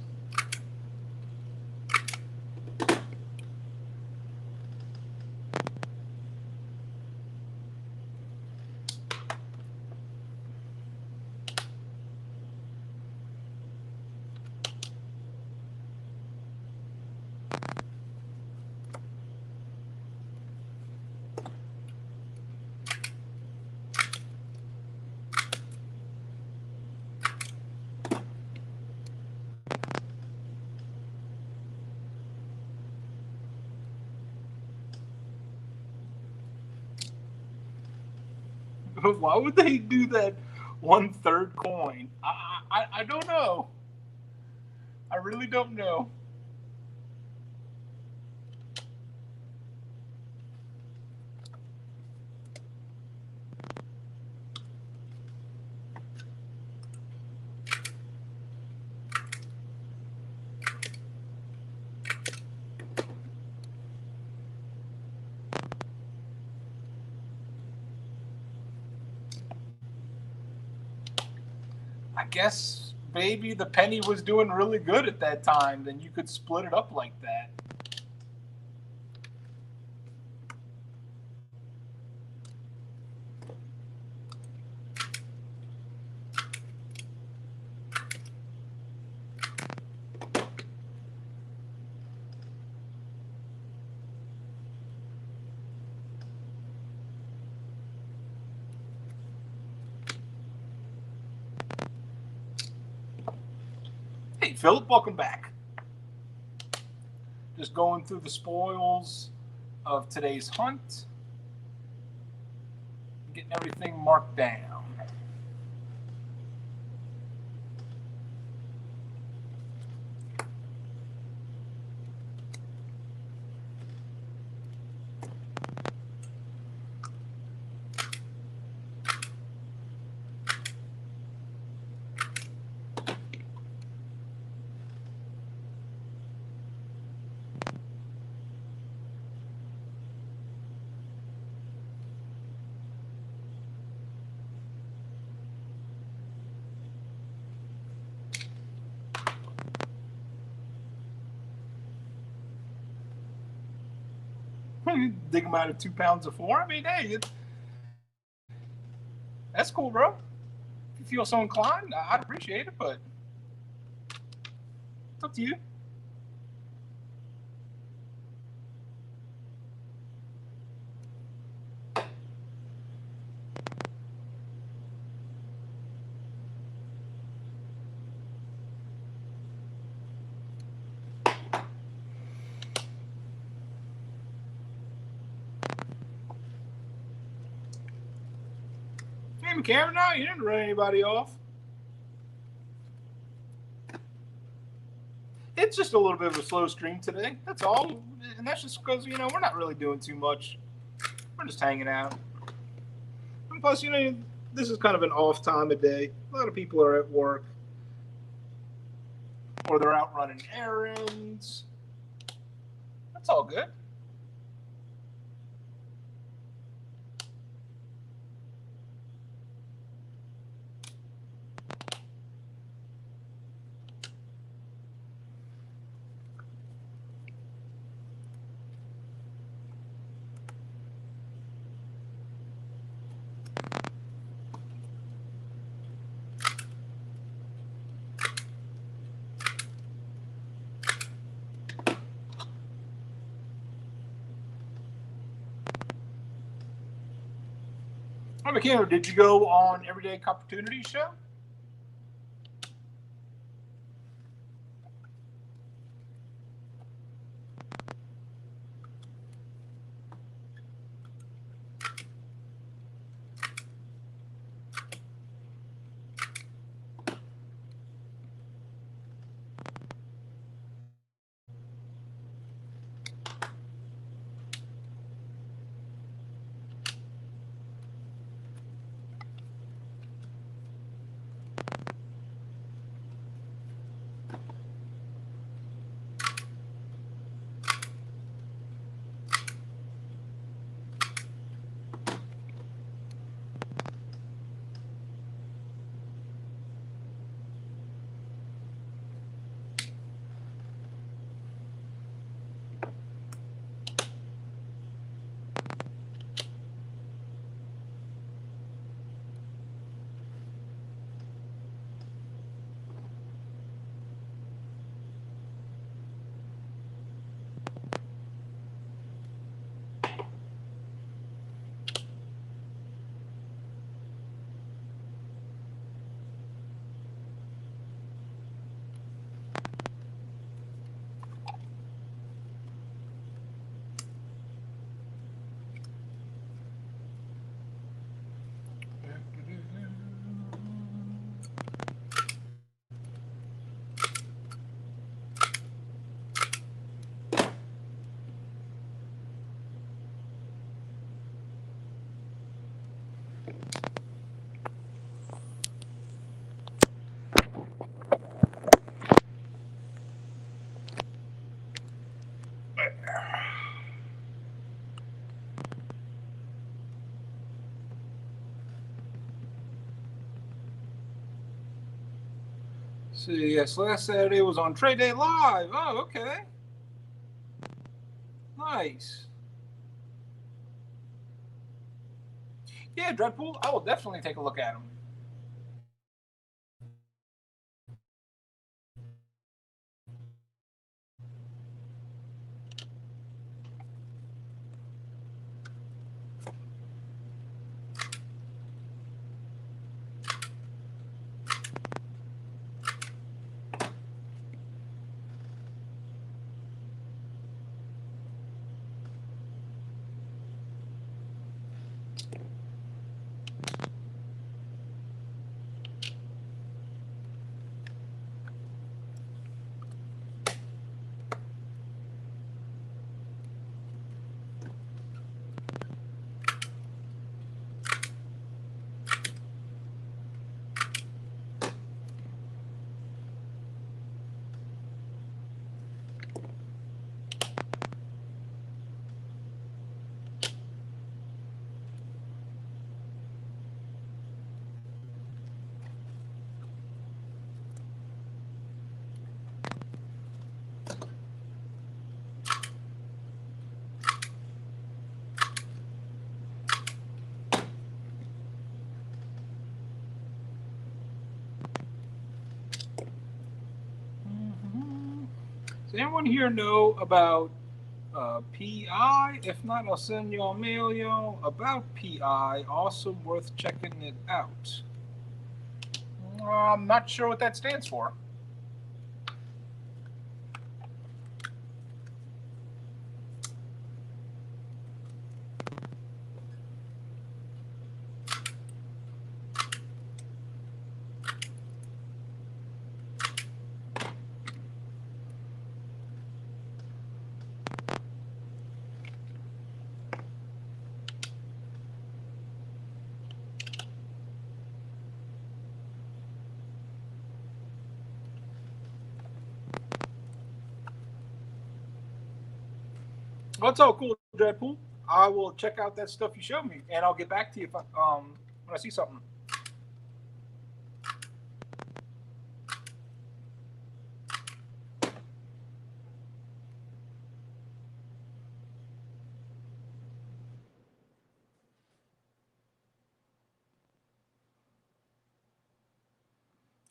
Why would they do that 1/3 coin? I don't know. I really don't know. I guess maybe the penny was doing really good at that time. Then you could split it up like that. Hey, Philip, welcome back. Just going through the spoils of today's hunt, getting everything marked down. Dig them out of 2 pounds of four. I mean, hey, that's cool, bro. If you feel so inclined, I'd appreciate it, but it's up to you. Hey, Cameron, no, you didn't run anybody off. It's just a little bit of a slow stream today. That's all. And that's just because, we're not really doing too much. We're just hanging out. And plus, this is kind of an off time of day. A lot of people are at work or they're out running errands. That's all good. Oh, McKenna, did you go on Everyday Opportunity Show? See, yes, last Saturday was on Trade Day Live. Oh, okay. Nice. Yeah, Dreadpool, I will definitely take a look at him. Does anyone here know about PI? If not, I'll send y'all mail, y'all, about PI. Also worth checking it out. I'm not sure what that stands for. Well, that's all cool, Dreadpool. I will check out that stuff you showed me, and I'll get back to you if when I see something.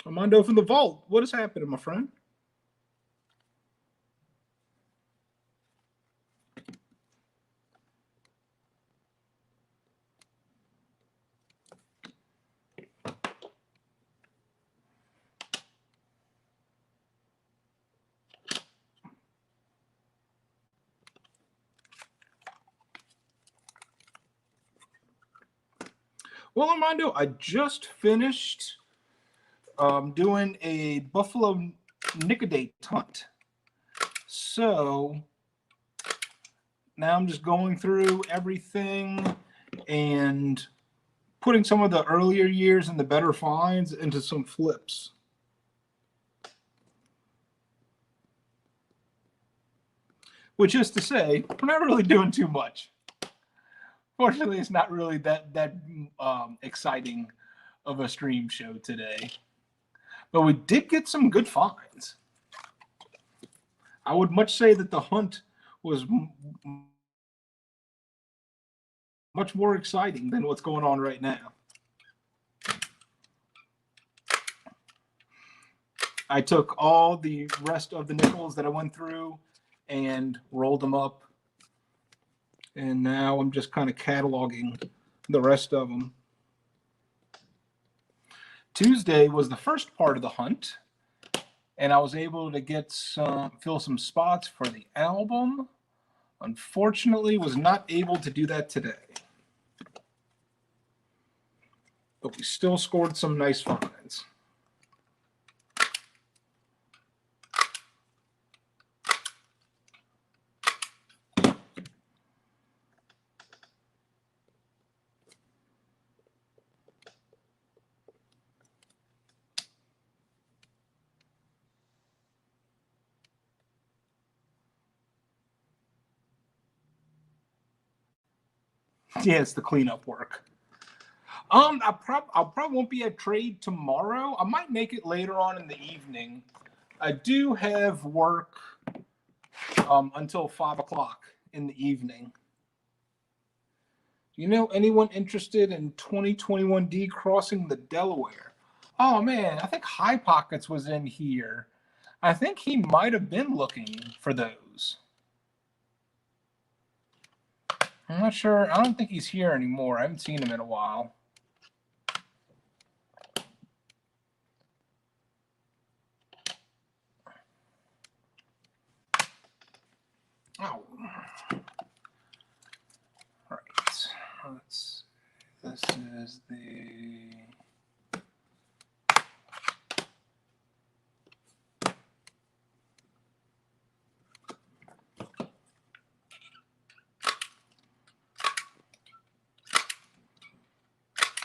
Armando from the vault. What is happening, my friend? Well, Armando, I just finished doing a buffalo nicodate hunt. So now I'm just going through everything and putting some of the earlier years and the better finds into some flips. Which is to say, we're not really doing too much. Fortunately, it's not really that exciting of a stream show today. But we did get some good finds. I would much say that the hunt was much more exciting than what's going on right now. I took all the rest of the nickels that I went through and rolled them up. And now I'm just kind of cataloging the rest of them. Tuesday was the first part of the hunt, and I was able to get fill some spots for the album. Unfortunately, was not able to do that today. But we still scored some nice finds. Yeah, it's the cleanup work. I probably won't be at trade tomorrow. I might make it later on in the evening. I do have work until 5 o'clock in the evening. You know anyone interested in 2021D crossing the Delaware? Oh man, I think High Pockets was in here. I think he might have been looking for those. I'm not sure. I don't think he's here anymore. I haven't seen him in a while. Oh. All right. This is the...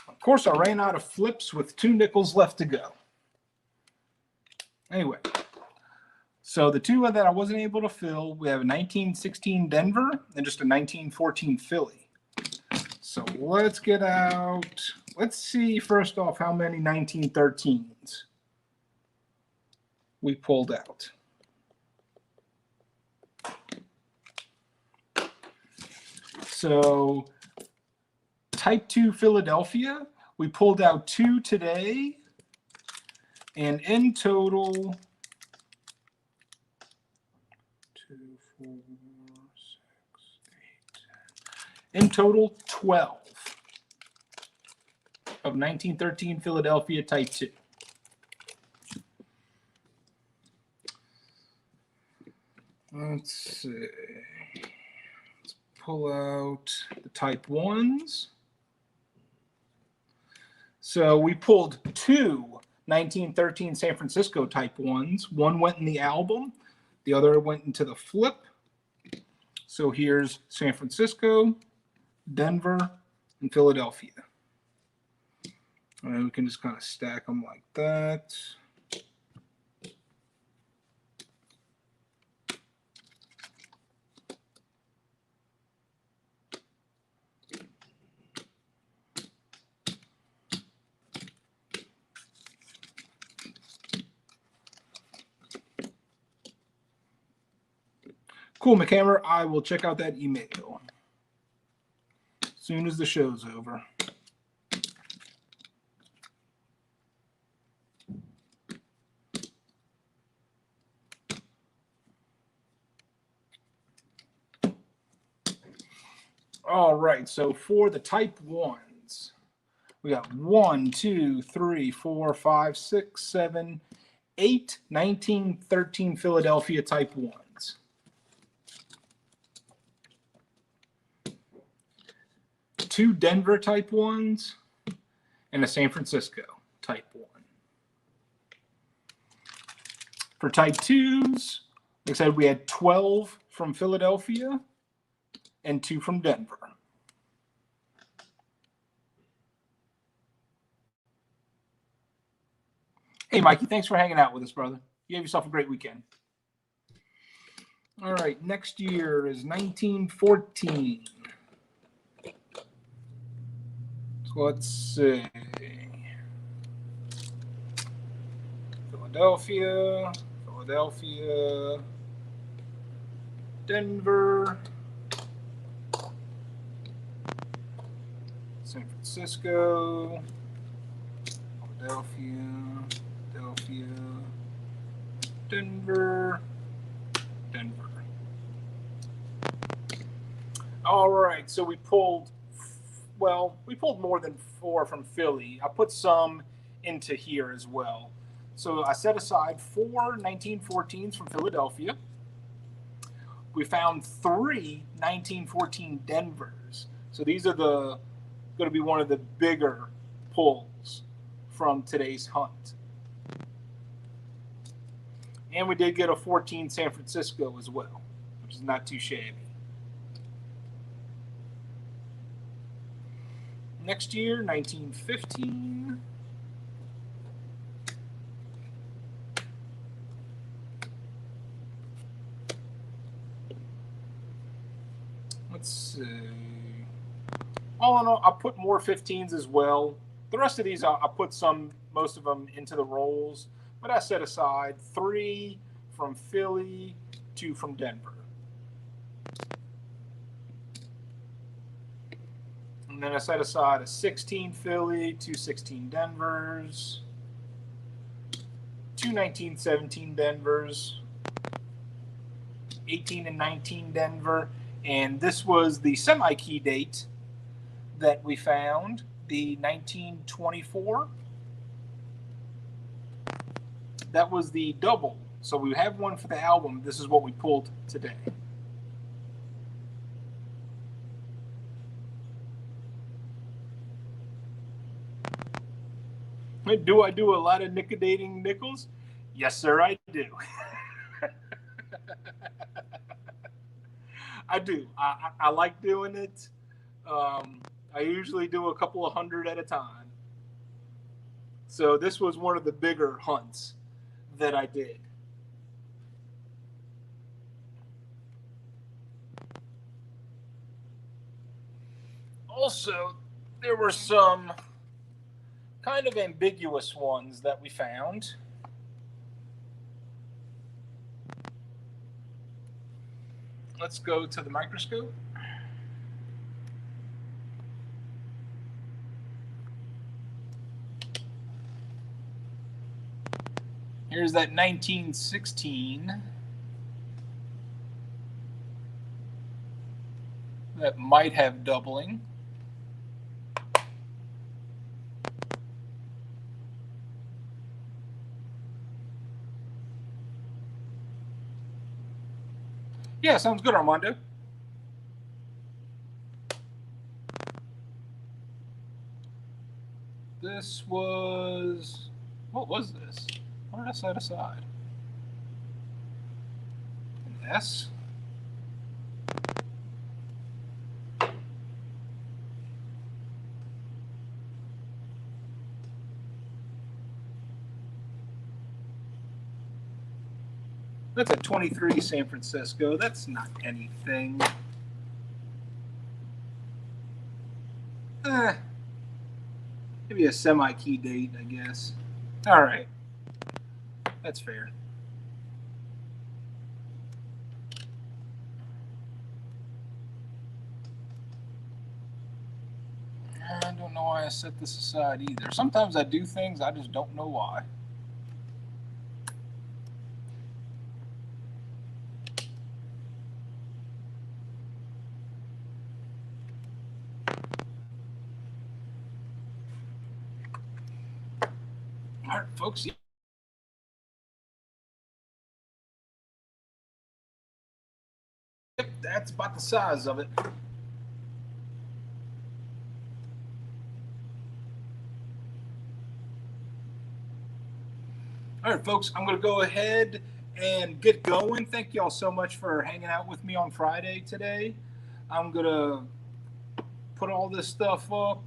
Of course, I ran out of flips with 2 nickels left to go. Anyway, so the 2 that I wasn't able to fill, we have a 1916 Denver and just a 1914 Philly. So let's get out. Let's see first off how many 1913s we pulled out. So Type 2 Philadelphia, we pulled out 2 today, and in total, 2, 4, 6, 8, 10. In total, 12 of 1913 Philadelphia Type 2. Let's see. Let's pull out the Type 1s. So we pulled 2 1913 San Francisco Type 1s. One went in the album. The other went into the flip. So here's San Francisco, Denver, and Philadelphia. And we can just kind of stack them like that. Cool, McHammer. I will check out that email as soon as the show's over. All right, so for the Type 1s, we got 1, 2, 3, 4, 5, 6, 7, 8 1913 Philadelphia Type 1s. 2 Denver Type 1s, and a San Francisco type 1. For type 2s, like I said, we had 12 from Philadelphia and 2 from Denver. Hey, Mikey, thanks for hanging out with us, brother. You have yourself a great weekend. All right, next year is 1914. So let's see. Philadelphia, Denver, San Francisco, Philadelphia, Denver. All right, so we pulled more than 4 from Philly. I put some into here as well. So I set aside 4 1914s from Philadelphia. We found 3 1914 Denvers. So these are going to be one of the bigger pulls from today's hunt. And we did get a 14 San Francisco as well, which is not too shabby. Next year, 1915. Let's see. All in all, I put more 15s as well. The rest of these, I put most of them into the rolls, but I set aside 3 from Philly, 2 from Denver. And then I set aside a 16 Philly, 2 16 Denvers, 2 1917 Denvers, 18 and 19 Denver, and this was the semi-key date that we found, the 1924. That was the double. So we have one for the album. This is what we pulled today. Do I do a lot of nickodating nickels? Yes, sir, I do. I do. I like doing it. I usually do a couple of hundred at a time. So this was one of the bigger hunts that I did. Also, there were some kind of ambiguous ones that we found. Let's go to the microscope. Here's that 1916 that might have doubling. Yeah, sounds good, Armando. This was, what was this? What did I set aside? An S? That's a 23 San Francisco. That's not anything. Maybe a semi-key date, I guess. All right. That's fair. I don't know why I set this aside either. Sometimes I do things, I just don't know why. All right, folks. Yep, that's about the size of it. All right, folks, I'm going to go ahead and get going. Thank you all so much for hanging out with me on Friday today. I'm going to put all this stuff up,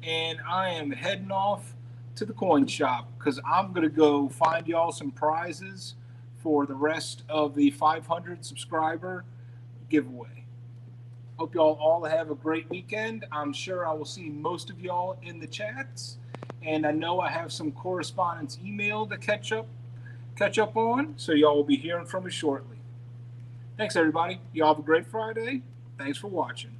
and I am heading off to the coin shop because I'm going to go find y'all some prizes for the rest of the 500 subscriber giveaway. Hope y'all all have a great weekend. I'm sure I will see most of y'all in the chats, and I know I have some correspondence email to catch up on, so y'all will be hearing from me shortly. Thanks, everybody. Y'all have a great Friday. Thanks for watching.